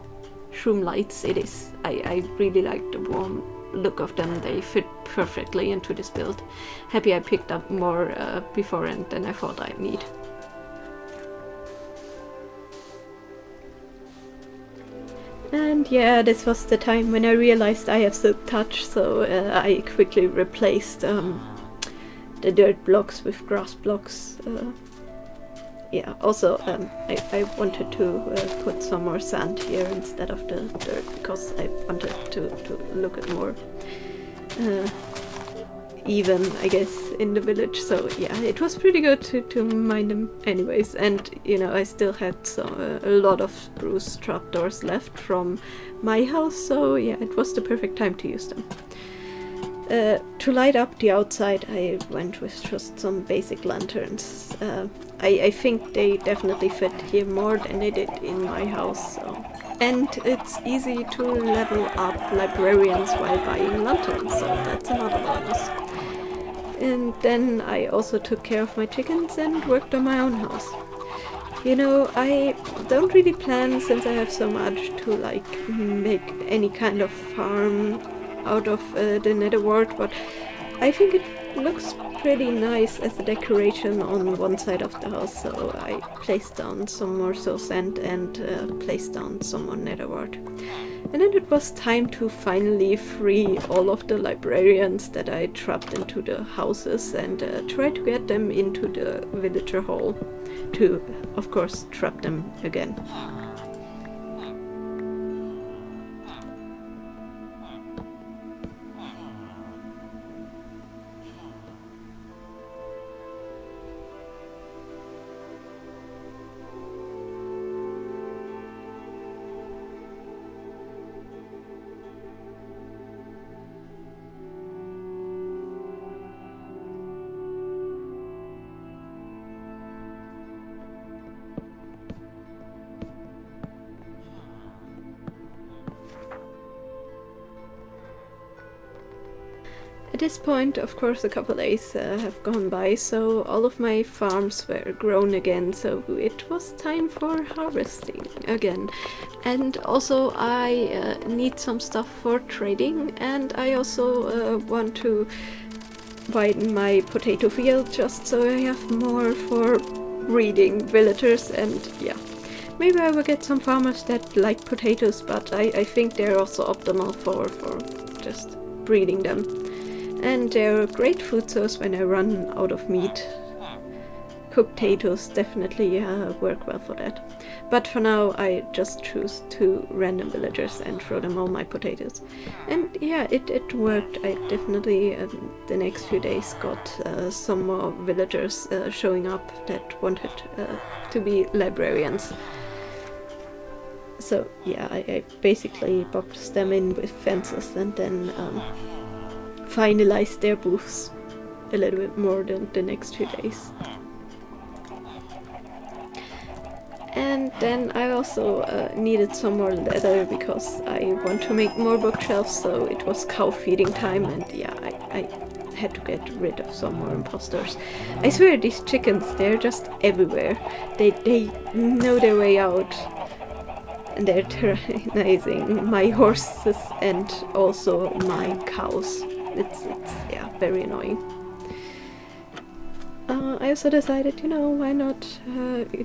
shroom lights it is. I really like the warm look of them, they fit perfectly into this build. Happy I picked up more beforehand than I thought I'd need. And yeah, this was the time when I realized I have silk touch, so I quickly replaced the dirt blocks with grass blocks. Yeah, also I wanted to put some more sand here instead of the dirt, because I wanted to look at more even, I guess, in the village. So yeah, it was pretty good to mine them anyways. And you know, I still had a lot of spruce trapdoors left from my house, so yeah, it was the perfect time to use them. To light up the outside, I went with just some basic lanterns. I think they definitely fit here more than they did in my house. So. And it's easy to level up librarians while buying lanterns, so that's another bonus. And then I also took care of my chickens and worked on my own house. You know, I don't really plan, since I have so much, to like make any kind of farm out of the nether wart, but I think it looks pretty nice as a decoration on one side of the house, so I placed down some more soul sand and placed down some more nether wart. And then it was time to finally free all of the librarians that I trapped into the houses and try to get them into the villager hall to, of course, trap them again. At this point, of course, a couple days have gone by, so all of my farms were grown again, so it was time for harvesting again. And also I need some stuff for trading, and I also want to widen my potato field just so I have more for breeding villagers. And yeah, maybe I will get some farmers that like potatoes, but I think they're also optimal for just breeding them. And they're a great food source when I run out of meat. Cooked potatoes definitely work well for that. But for now I just choose 2 random villagers and throw them all my potatoes. And yeah, it worked. I definitely the next few days got some more villagers showing up that wanted to be librarians. So yeah, I basically boxed them in with fences and then finalized their booths a little bit more than the next few days. And then I also needed some more leather because I want to make more bookshelves, so it was cow feeding time, and yeah, I had to get rid of some more imposters. I swear these chickens, they're just everywhere. They know their way out. And they're tyrannizing my horses and also my cows. It's yeah, very annoying. I also decided, you know, why not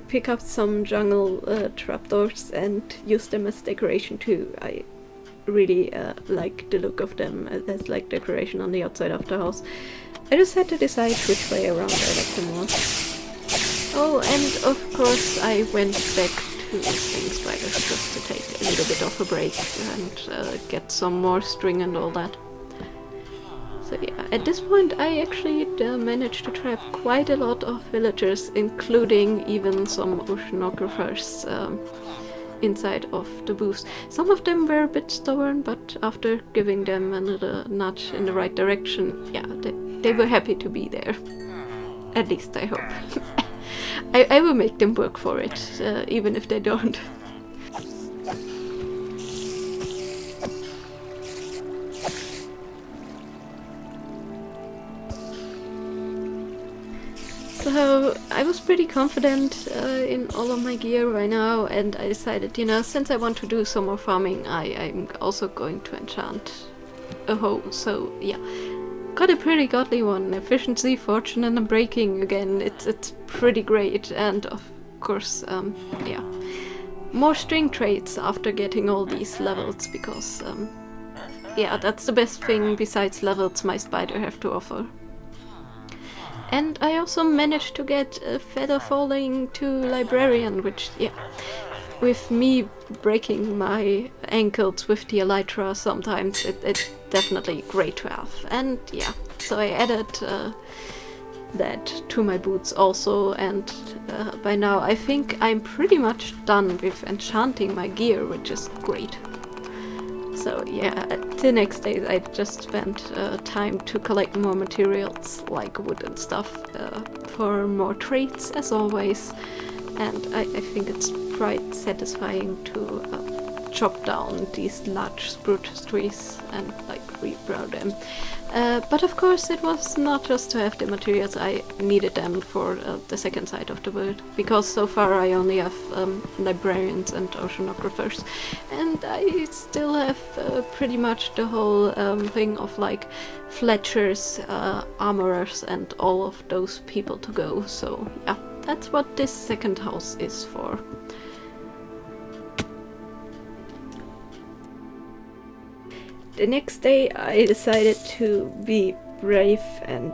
pick up some jungle trapdoors and use them as decoration too. I really like the look of them as like decoration on the outside of the house. I just had to decide which way around I like them more. Oh, and of course I went back to Sting Spiders just to take a little bit of a break and get some more string and all that. So yeah, at this point I actually managed to trap quite a lot of villagers, including even some oceanographers inside of the booth. Some of them were a bit stubborn, but after giving them another nudge in the right direction, yeah, they were happy to be there. At least I hope. I will make them work for it, even if they don't. So I was pretty confident in all of my gear by now, and I decided, you know, since I want to do some more farming, I'm also going to enchant a hoe. So yeah, got a pretty godly one. Efficiency, fortune, and breaking again. It's pretty great, and of course, yeah, more string traits after getting all these levels, because yeah, that's the best thing besides levels my spider have to offer. And I also managed to get a feather falling to librarian, which, yeah, with me breaking my ankles with the elytra sometimes, it's definitely great to have. And yeah, so I added that to my boots also, and by now I think I'm pretty much done with enchanting my gear, which is great. So yeah, the next day I just spent time to collect more materials, like wood and stuff, for more traits as always, and I think it's quite satisfying to chop down these large spruce trees and like regrow them. But of course it was not just to have the materials, I needed them for the second side of the world, because so far I only have librarians and oceanographers, and I still have pretty much the whole thing of like fletchers, armorers and all of those people to go. So yeah, that's what this second house is for. The next day I decided to be brave and,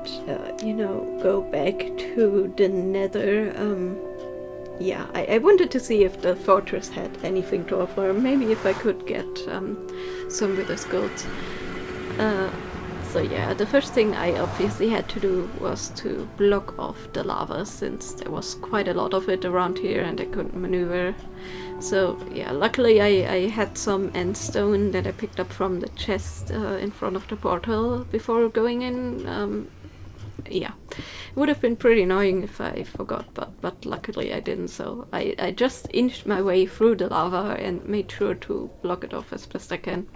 you know, go back to the Nether. Yeah, I wanted to see if the fortress had anything to offer, maybe if I could get some wither skulls. So yeah, the first thing I obviously had to do was to block off the lava, since there was quite a lot of it around here and I couldn't maneuver. So yeah, luckily I had some end stone that I picked up from the chest in front of the portal before going in. Yeah, it would have been pretty annoying if I forgot, but luckily I didn't, so I just inched my way through the lava and made sure to block it off as best I can.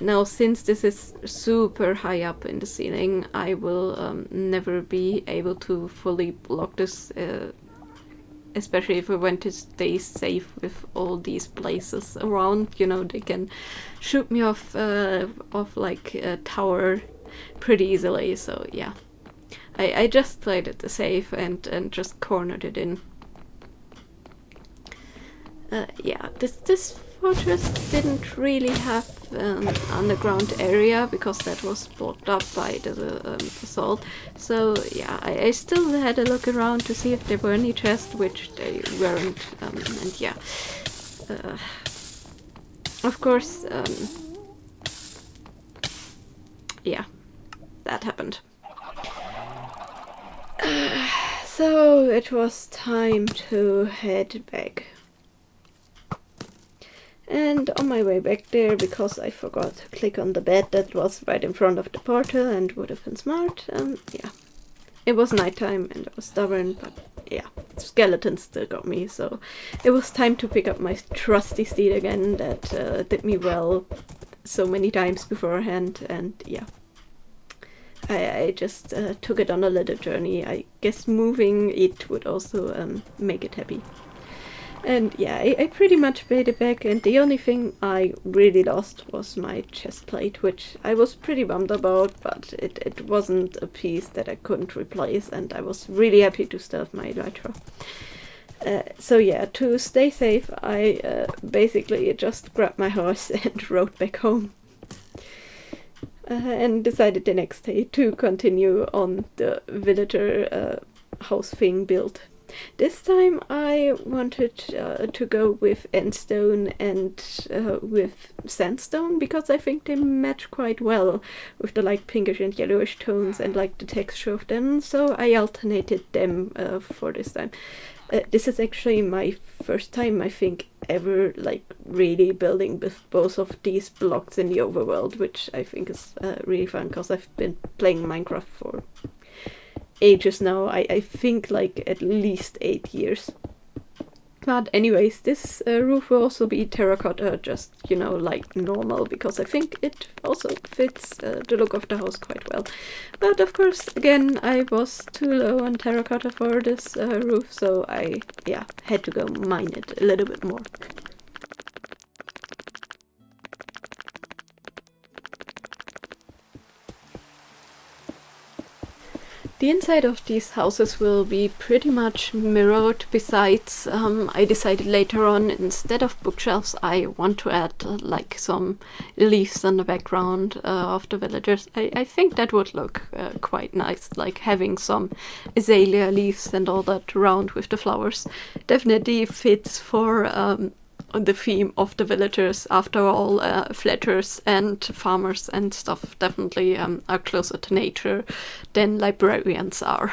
Now, since this is super high up in the ceiling, I will never be able to fully block this, especially if I want to stay safe with all these places around. You know, they can shoot me off like a tower pretty easily, so yeah. I just played it safe and just cornered it in. Yeah, this fortress didn't really have an underground area because that was blocked up by the basalt. So yeah, I still had a look around to see if there were any chests, which they weren't. And yeah, of course, yeah, that happened. So it was time to head back. And on my way back there, because I forgot to click on the bed that was right in front of the portal and would have been smart, yeah. It was nighttime and I was stubborn, but yeah, skeletons still got me, so it was time to pick up my trusty steed again that did me well so many times beforehand, and yeah. I just took it on a little journey. I guess moving it would also make it happy. And yeah, I pretty much paid it back, and the only thing I really lost was my chest plate, which I was pretty bummed about, but it wasn't a piece that I couldn't replace, and I was really happy to still have my elytra. So yeah, to stay safe, I basically just grabbed my horse and rode back home. And decided the next day to continue on the villager house thing build. This time I wanted to go with endstone and with sandstone, because I think they match quite well with the like pinkish and yellowish tones and like the texture of them, so I alternated them for this time. This is actually my first time, I think, ever like really building with both of these blocks in the overworld, which I think is really fun, because I've been playing Minecraft for ages now. I think like at least 8 years. But anyways, this roof will also be terracotta, just, you know, like normal, because I think it also fits the look of the house quite well. But of course, again, I was too low on terracotta for this roof, so I, yeah, had to go mine it a little bit more. The inside of these houses will be pretty much mirrored. Besides, I decided later on, instead of bookshelves, I want to add like some leaves in the background of the villagers. I think that would look quite nice, like having some azalea leaves and all that around with the flowers. Definitely fits for the theme of the villagers. After all, flatters and farmers and stuff definitely are closer to nature than librarians are.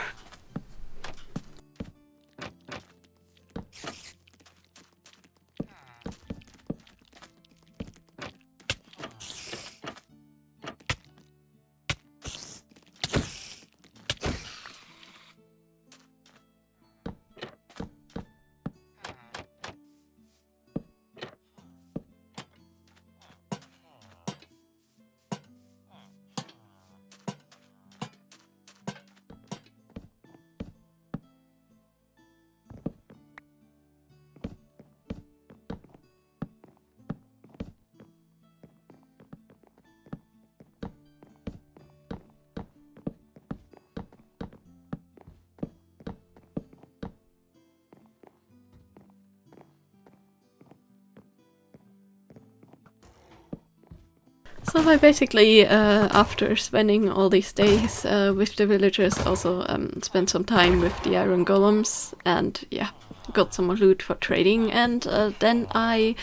So I basically, after spending all these days with the villagers, also spent some time with the iron golems, and yeah, got some more loot for trading, and then I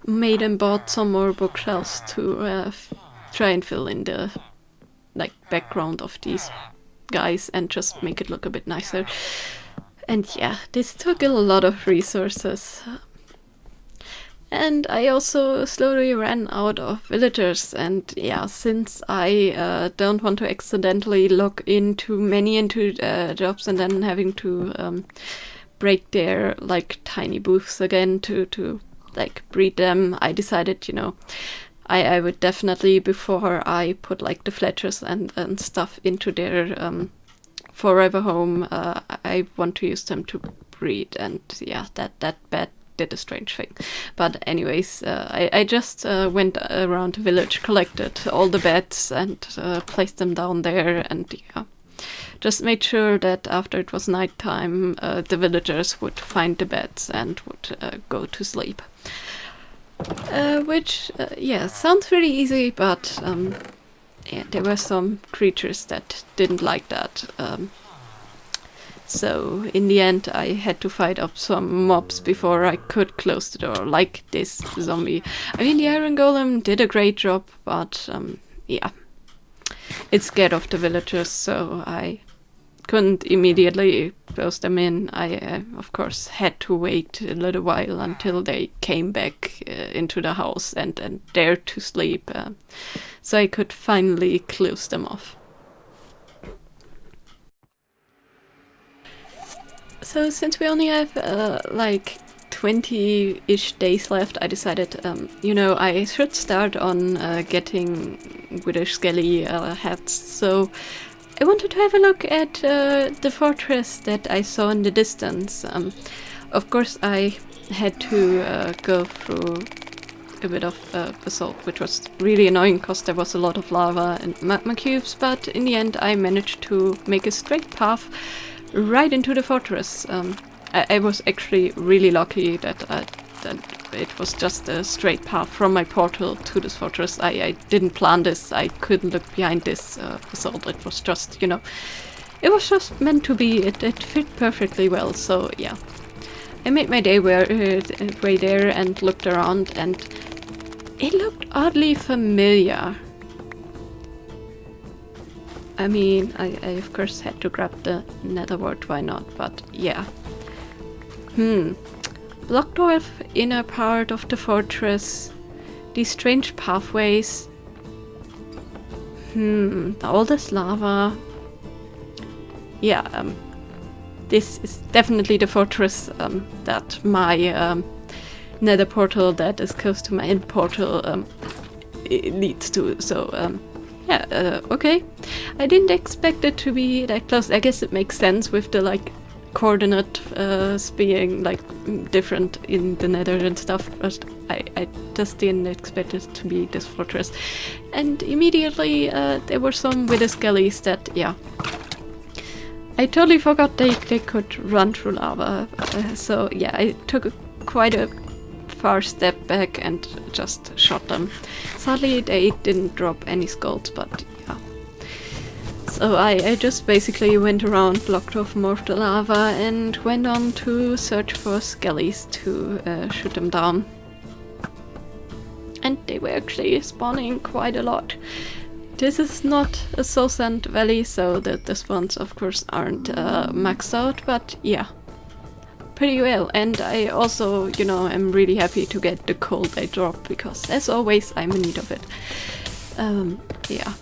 made and bought some more bookshelves to try and fill in the like background of these guys and just make it look a bit nicer. And yeah, this took a lot of resources. And I also slowly ran out of villagers, and yeah, since I don't want to accidentally log in too many into jobs and then having to break their like tiny booths again to like breed them, I decided, you know, I would definitely, before I put like the fletchers and stuff into their forever home, I want to use them to breed, and yeah, that bat did a strange thing. But anyways, I just went around the village, collected all the beds and placed them down there, and yeah, just made sure that after it was nighttime, the villagers would find the beds and would go to sleep. Which, yeah, sounds really easy, but yeah, there were some creatures that didn't like that. So in the end, I had to fight up some mobs before I could close the door, like this zombie. I mean, the Iron Golem did a great job, but yeah, it scared off the villagers, so I couldn't immediately close them in. I, of course, had to wait a little while until they came back into the house and dared to sleep, so I could finally close them off. So since we only have like 20-ish days left, I decided, you know, I should start on getting Wither Skelly hats. So I wanted to have a look at the fortress that I saw in the distance. Of course, I had to go through a bit of assault, which was really annoying because there was a lot of lava and magma cubes, but in the end I managed to make a straight path right into the fortress. I was actually really lucky that it was just a straight path from my portal to this fortress. I didn't plan this. I couldn't look behind this assault. It was just, you know, It was just meant to be. It fit perfectly well, so yeah. I made my way there and looked around, and it looked oddly familiar. I mean, I of course had to grab the nether wart, why not, but yeah. Blocked off inner part of the fortress. These strange pathways. All this lava. Yeah, this is definitely the fortress that my nether portal that is close to my end portal leads to, so yeah, okay. I didn't expect it to be that close. I guess it makes sense with the like coordinate being like different in the nether and stuff, but I just didn't expect it to be this fortress. And immediately there were some wither skellies that, yeah, I totally forgot they could run through lava, so yeah, I took quite a far step back and just shot them. Sadly they didn't drop any skulls, but yeah. So I just basically went around, blocked off more of the lava, and went on to search for skellies to shoot them down. And they were actually spawning quite a lot. This is not a soul sand valley, so the spawns of course aren't maxed out, but yeah, pretty well. And I also, you know, am really happy to get the coal they drop, because as always I'm in need of it. Yeah.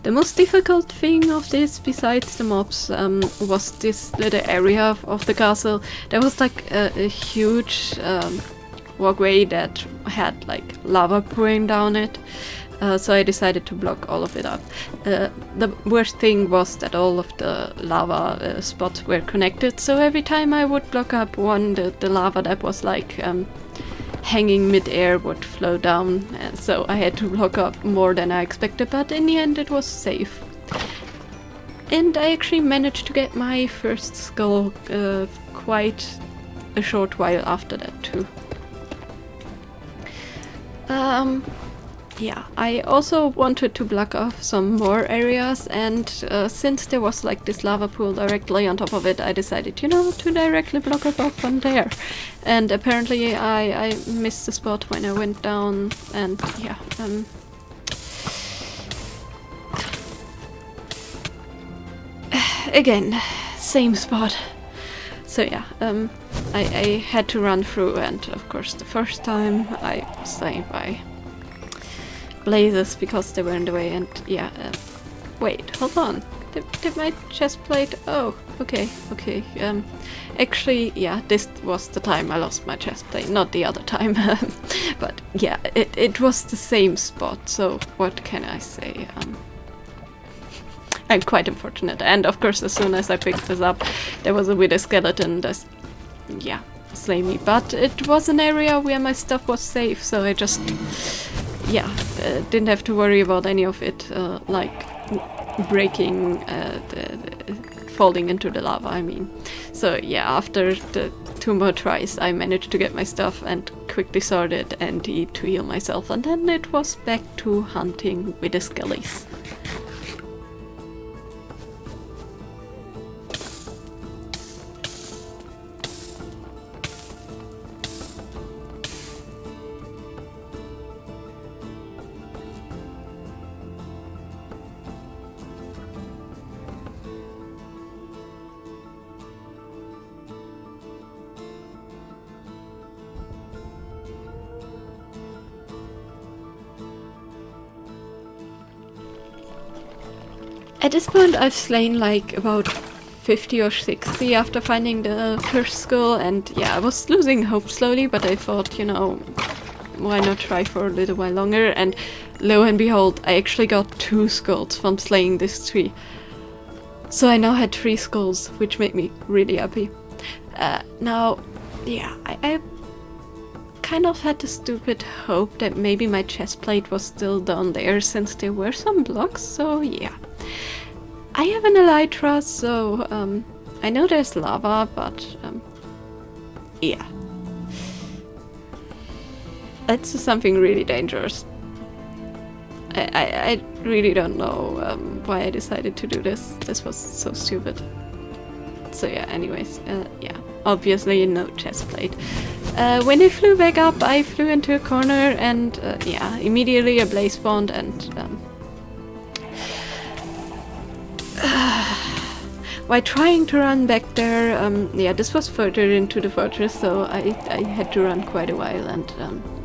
The most difficult thing of this, besides the mobs, was this little area of the castle. There was like a huge walkway that had like lava pouring down it. So I decided to block all of it up. The worst thing was that all of the lava spots were connected, so every time I would block up one, the lava that was like hanging mid-air would flow down, so I had to block up more than I expected, but in the end it was safe. And I actually managed to get my first skull quite a short while after that too. Yeah, I also wanted to block off some more areas, and since there was like this lava pool directly on top of it, I decided, you know, to directly block it off from there. And apparently I missed the spot when I went down, and yeah, again, same spot. So yeah, I had to run through, and of course the first time I was slain by blazes because they were in the way, and yeah, wait, hold on, did my chest plate, oh, okay, actually, yeah, this was the time I lost my chest plate, not the other time, but yeah, it was the same spot, so what can I say, I'm quite unfortunate, and of course as soon as I picked this up, there was a wither skeleton that's, yeah, slay me, but it was an area where my stuff was safe, so I just, yeah, didn't have to worry about any of it, like breaking, falling into the lava, I mean. So yeah, after the 2 more tries I managed to get my stuff and quickly sorted and eat to heal myself, and then it was back to hunting with the skellies. At this point I've slain like about 50 or 60 after finding the first skull, and yeah, I was losing hope slowly, but I thought, you know, why not try for a little while longer, and lo and behold, I actually got 2 skulls from slaying this tree. So I now had 3 skulls, which made me really happy. Now, yeah, I kind of had the stupid hope that maybe my chest plate was still down there, since there were some blocks, so yeah. I have an elytra, so I know there's lava, but yeah. Let's do something really dangerous. I really don't know why I decided to do this. This was so stupid. So yeah, anyways, yeah, obviously no chest plate. When I flew back up, I flew into a corner and yeah, immediately a blaze spawned and while trying to run back there, yeah, this was further into the fortress, so I had to run quite a while and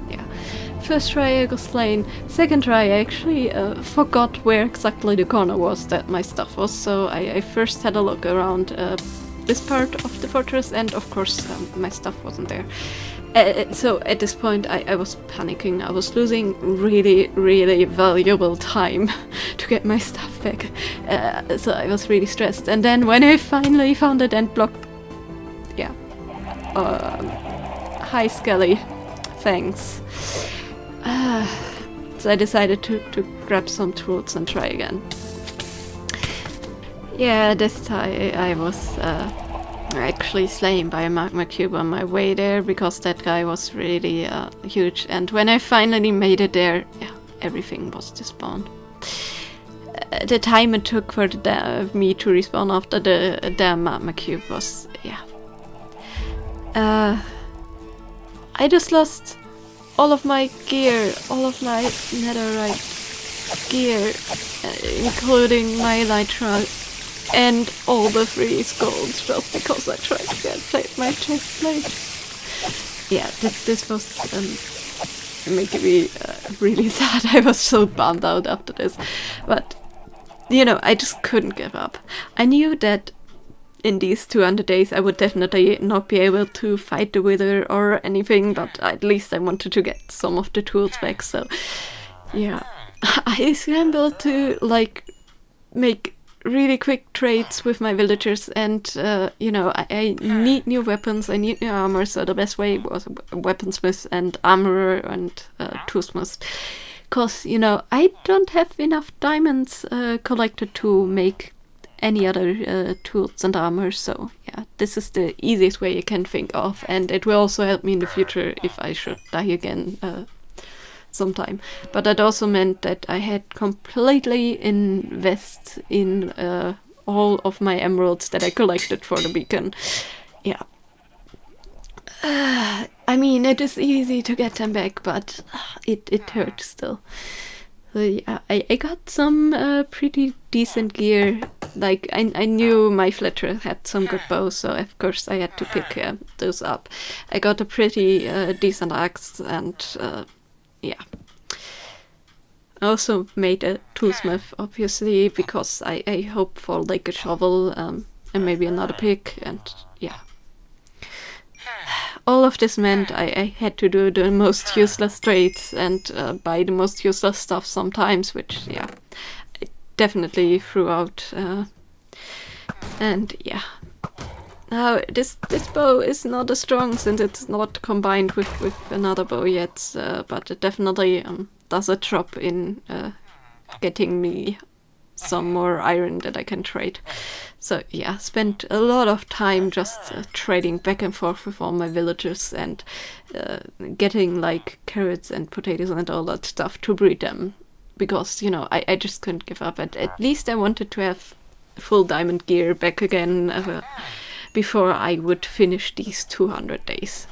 yeah. First try I got slain, second try I actually forgot where exactly the corner was that my stuff was, so I first had a look around this part of the fortress and of course my stuff wasn't there. So at this point I was panicking. I was losing really valuable time to get my stuff back. So I was really stressed. And then when I finally found it and blocked... Yeah. Hi Skelly. Thanks. So I decided to grab some tools and try again. Yeah, this time I was actually slain by a magma cube on my way there because that guy was really huge. And when I finally made it there, yeah, everything was despawned. The time it took for me to respawn after the damn magma cube was, yeah. I just lost all of my gear, all of my netherite gear, including my elytra. And all the free skulls just because I tried to get my chest plate. Yeah, this was making me really sad. I was so bummed out after this. But, you know, I just couldn't give up. I knew that in these 200 days I would definitely not be able to fight the Wither or anything, but at least I wanted to get some of the tools back, so yeah. I scrambled to, like, make really quick trades with my villagers and you know, I need new weapons, I need new armor, so the best way was weaponsmith and armorer and toolsmith, cause you know, I don't have enough diamonds collected to make any other tools and armor, so yeah, this is the easiest way you can think of, and it will also help me in the future if I should die again sometime. But that also meant that I had completely invest in all of my emeralds that I collected for the beacon. Yeah. I mean, it is easy to get them back, but it hurts still. So yeah, I got some pretty decent gear. Like, I knew my Fletcher had some good bows, so of course I had to pick those up. I got a pretty decent axe and yeah. I also made a toolsmith, obviously, because I hope for like a shovel and maybe another pick, and yeah. All of this meant I had to do the most useless trades and buy the most useless stuff sometimes, which, yeah, I definitely threw out. And yeah. Now, this bow is not as strong since it's not combined with another bow yet, but it definitely does a drop in getting me some more iron that I can trade. So yeah, spent a lot of time just trading back and forth with all my villagers and getting like carrots and potatoes and all that stuff to breed them. Because, you know, I just couldn't give up. At least I wanted to have full diamond gear back again before I would finish these 200 days.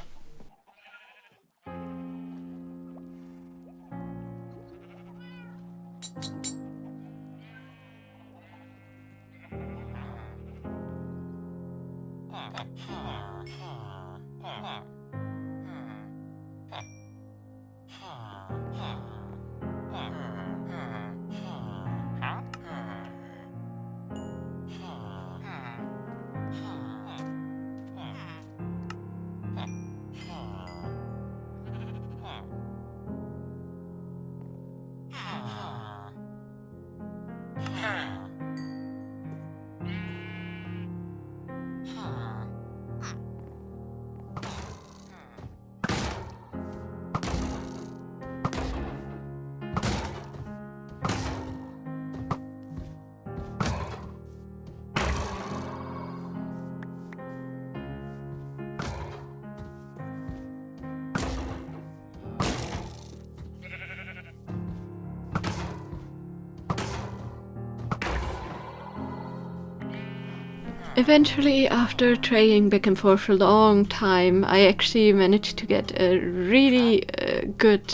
Eventually, after trading back and forth a long time, I actually managed to get a really good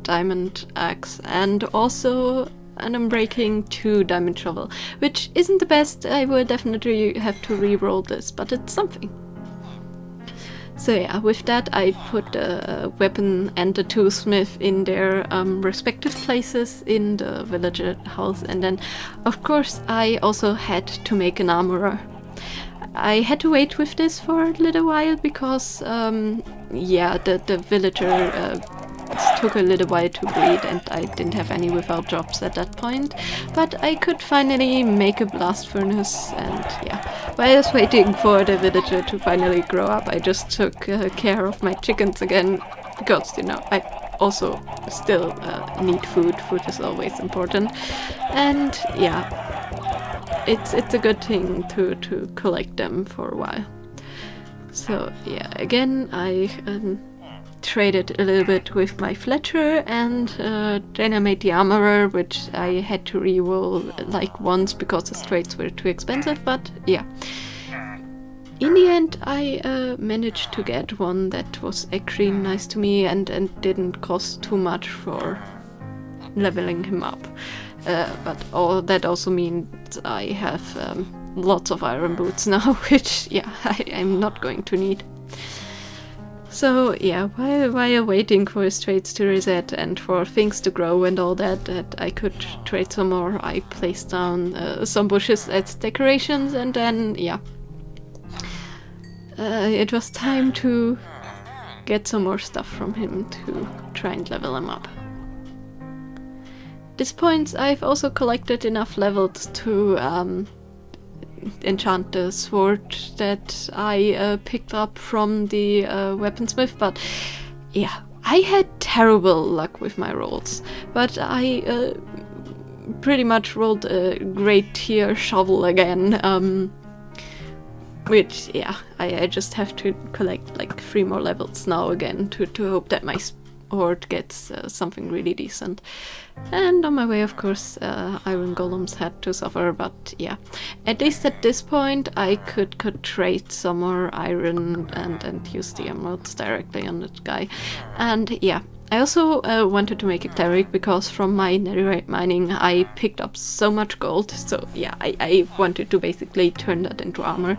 diamond axe and also an Unbreaking 2 diamond shovel, which isn't the best. I will definitely have to re-roll this, but it's something. So yeah, with that I put the weapon and the toolsmith in their respective places in the villager house, and then of course I also had to make an armorer. I had to wait with this for a little while because yeah, the villager took a little while to breed and I didn't have any without jobs at that point, but I could finally make a blast furnace. And yeah, while I was waiting for the villager to finally grow up, I just took care of my chickens again, because you know I also still need food. Food is always important, and yeah, it's a good thing to collect them for a while. So yeah, again I traded a little bit with my Fletcher, and then I made the armorer, which I had to re-roll like once because the trades were too expensive, but yeah. In the end I managed to get one that was actually nice to me and didn't cost too much for leveling him up. But all that also means I have lots of iron boots now, which yeah, I'm not going to need. So yeah, while waiting for his trades to reset and for things to grow and all that I could trade some more, I placed down some bushes as decorations, and then yeah, it was time to get some more stuff from him to try and level him up. At this point I've also collected enough levels to enchant the sword that I picked up from the weaponsmith, but yeah, I had terrible luck with my rolls, but I pretty much rolled a great tier shovel again, which yeah, I just have to collect like 3 more levels now again to hope that my sword gets something really decent. And on my way, of course, iron golems had to suffer, but yeah, at least at this point I could trade some more iron and use the emeralds directly on that guy. And yeah, I also wanted to make a cleric because from my netherite mining I picked up so much gold, so yeah, I wanted to basically turn that into armor.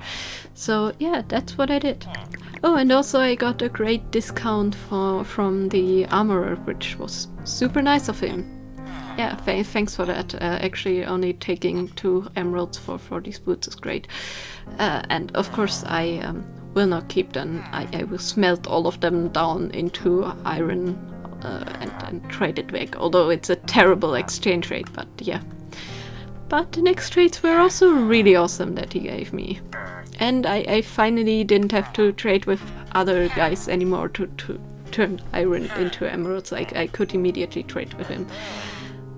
So yeah, that's what I did. Oh, and also I got a great discount from the armorer, which was super nice of him. Yeah, thanks for that. Actually, only taking 2 emeralds for these boots is great. And of course, I will not keep them. I will smelt all of them down into iron and trade it back. Although it's a terrible exchange rate, but yeah. But the next trades were also really awesome that he gave me. And I finally didn't have to trade with other guys anymore to turn iron into emeralds. Like I could immediately trade with him.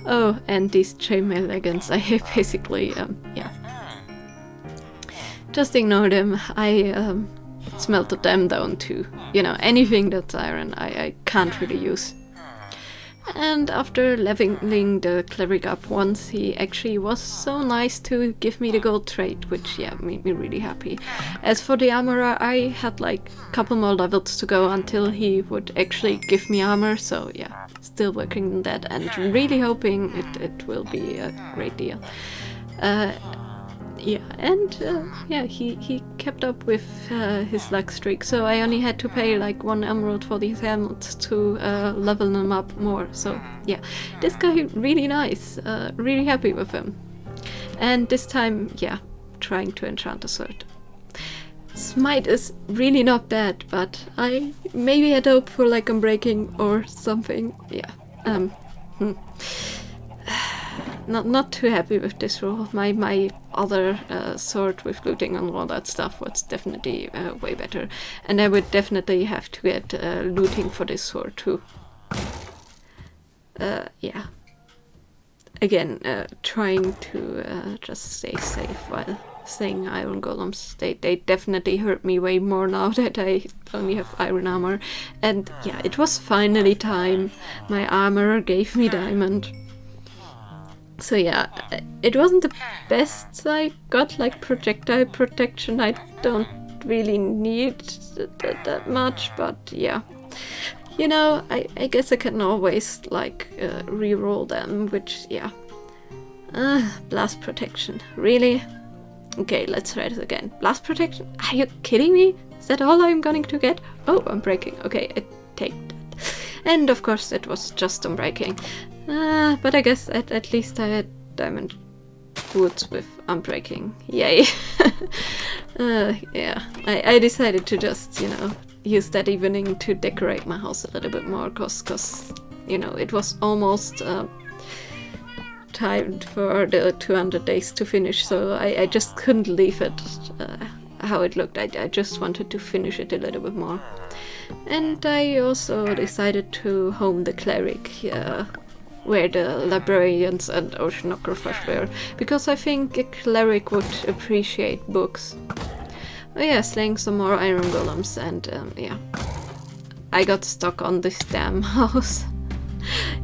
Oh, and these chainmail leggings, I basically, yeah. Just ignore them. I smelted them down too. You know, anything that's iron I can't really use. And after leveling the cleric up once, he actually was so nice to give me the gold trade, which yeah, made me really happy. As for the armorer, I had like a couple more levels to go until he would actually give me armor, so yeah, still working on that and really hoping it will be a great deal. Yeah, and yeah, he kept up with his luck streak, so I only had to pay like 1 emerald for these helmets to level them up more. So yeah, this guy really nice, really happy with him. And this time, yeah, trying to enchant a sword. Smite is really not bad, but I maybe had hope for like Unbreaking or something. Yeah, Not too happy with this roll. My other sword with looting and all that stuff was definitely way better. And I would definitely have to get looting for this sword too. Yeah. Again, trying to just stay safe while saying iron golems. They definitely hurt me way more now that I only have iron armor. And yeah, it was finally time. My armor gave me diamond. So yeah, it wasn't the best. I got like projectile protection. I don't really need that much, but yeah. You know, I guess I can always like re-roll them, which, yeah. Blast protection. Really? Okay, let's try this again. Blast protection? Are you kidding me? Is that all I'm going to get? Oh, Unbreaking. Okay, I take that. And of course it was just Unbreaking. But I guess at least I had diamond boots with Unbreaking. Yay. Yeah, I decided to just, you know, use that evening to decorate my house a little bit more, cause you know, it was almost time for the 200 days to finish, so I just couldn't leave it how it looked. I just wanted to finish it a little bit more. And I also decided to home the cleric where the librarians and oceanographers were, because I think a cleric would appreciate books. Oh yeah, slaying some more iron golems, and yeah, I got stuck on this damn house.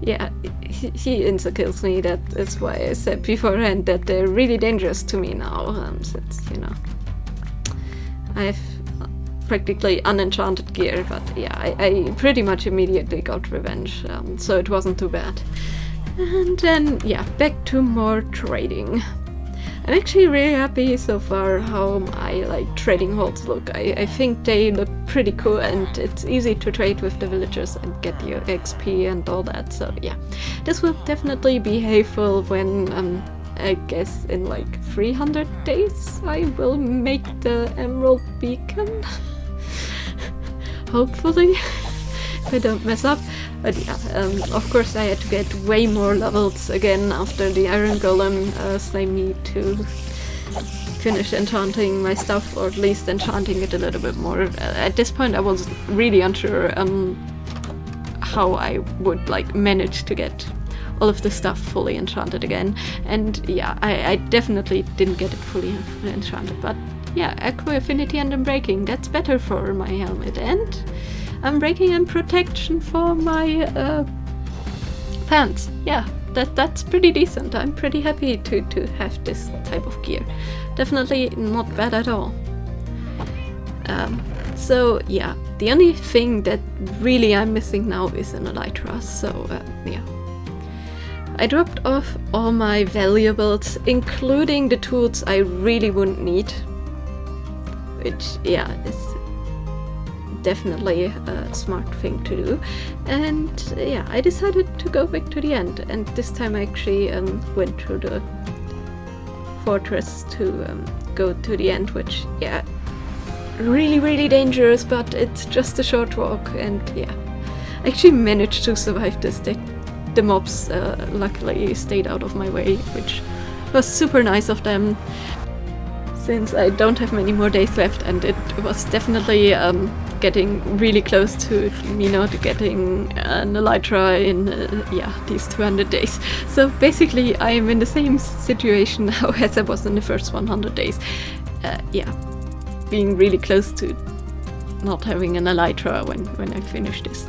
Yeah, he insta-kills me. That is why I said beforehand that they're really dangerous to me now, since, you know, I've practically unenchanted gear, but yeah, I pretty much immediately got revenge, so it wasn't too bad. And then, yeah, back to more trading. I'm actually really happy so far how my like trading halls look. I think they look pretty cool, and it's easy to trade with the villagers and get your XP and all that, so yeah. This will definitely be helpful when I guess in like 300 days I will make the Emerald Beacon. Hopefully, if I don't mess up. But yeah, of course I had to get way more levels again after the Iron Golem slayed me to finish enchanting my stuff, or at least enchanting it a little bit more. At this point I was really unsure how I would like manage to get all of the stuff fully enchanted again. And yeah, I definitely didn't get it fully enchanted, but yeah, Aqua Affinity and Unbreaking, that's better for my helmet, and Unbreaking and protection for my pants. Yeah, that's pretty decent. I'm pretty happy to have this type of gear. Definitely not bad at all. So yeah, the only thing that really I'm missing now is an elytra, so yeah. I dropped off all my valuables, including the tools I really wouldn't need, which, yeah, is definitely a smart thing to do. And yeah, I decided to go back to the end, and this time I actually went through the fortress to go to the end, which, yeah, really dangerous, but it's just a short walk, and yeah, I actually managed to survive this. The mobs luckily stayed out of my way, which was super nice of them, since I don't have many more days left, and it was definitely getting really close to, you know, to getting an elytra in yeah, these 200 days. So basically I am in the same situation now as I was in the first 100 days. Yeah, being really close to not having an elytra when I finish this.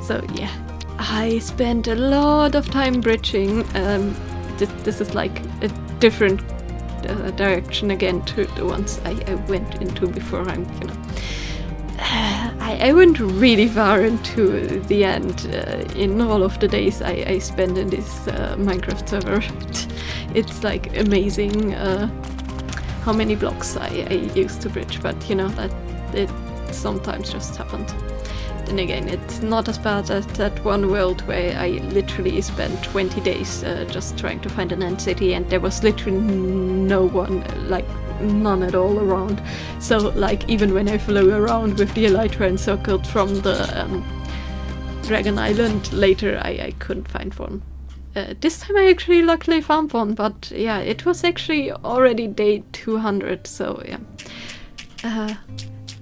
So yeah, I spent a lot of time bridging. This is like a different direction again to the ones I went into before. You know, I went really far into the end in all of the days I spent in this Minecraft server. It's like amazing how many blocks I used to bridge, but you know, that it sometimes just happened. Then again, it's not as bad as that one world where I literally spent 20 days just trying to find an end city, and there was literally no one, like none at all around. So like even when I flew around with the elytra and circled from the Dragon Island later, I couldn't find one. This time I actually luckily found one, but yeah, it was actually already day 200, so yeah.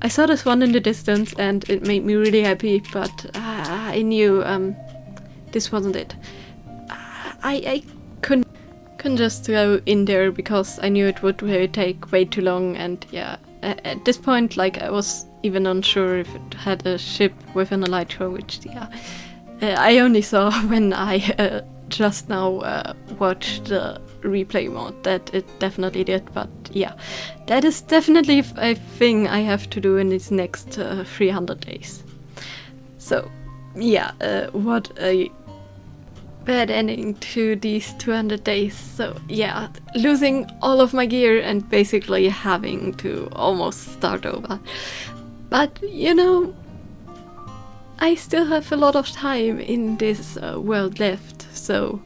I saw this one in the distance and it made me really happy, but I knew this wasn't it. I couldn't just go in there because I knew it would take way too long, and yeah, at this point, like, I was even unsure if it had a ship with an elytra, which, yeah, I only saw when I just now watched the replay mode that it definitely did, but yeah, that is definitely a thing I have to do in these next 300 days. So yeah, what a bad ending to these 200 days. So yeah, losing all of my gear and basically having to almost start over. But you know, I still have a lot of time in this world left, so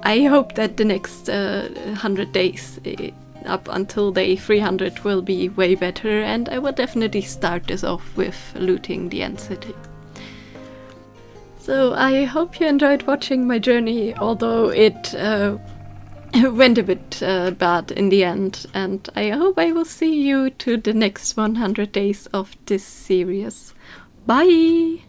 I hope that the next 100 days up until day 300 will be way better, and I will definitely start this off with looting the End City. So I hope you enjoyed watching my journey, although it went a bit bad in the end, and I hope I will see you to the next 100 days of this series. Bye!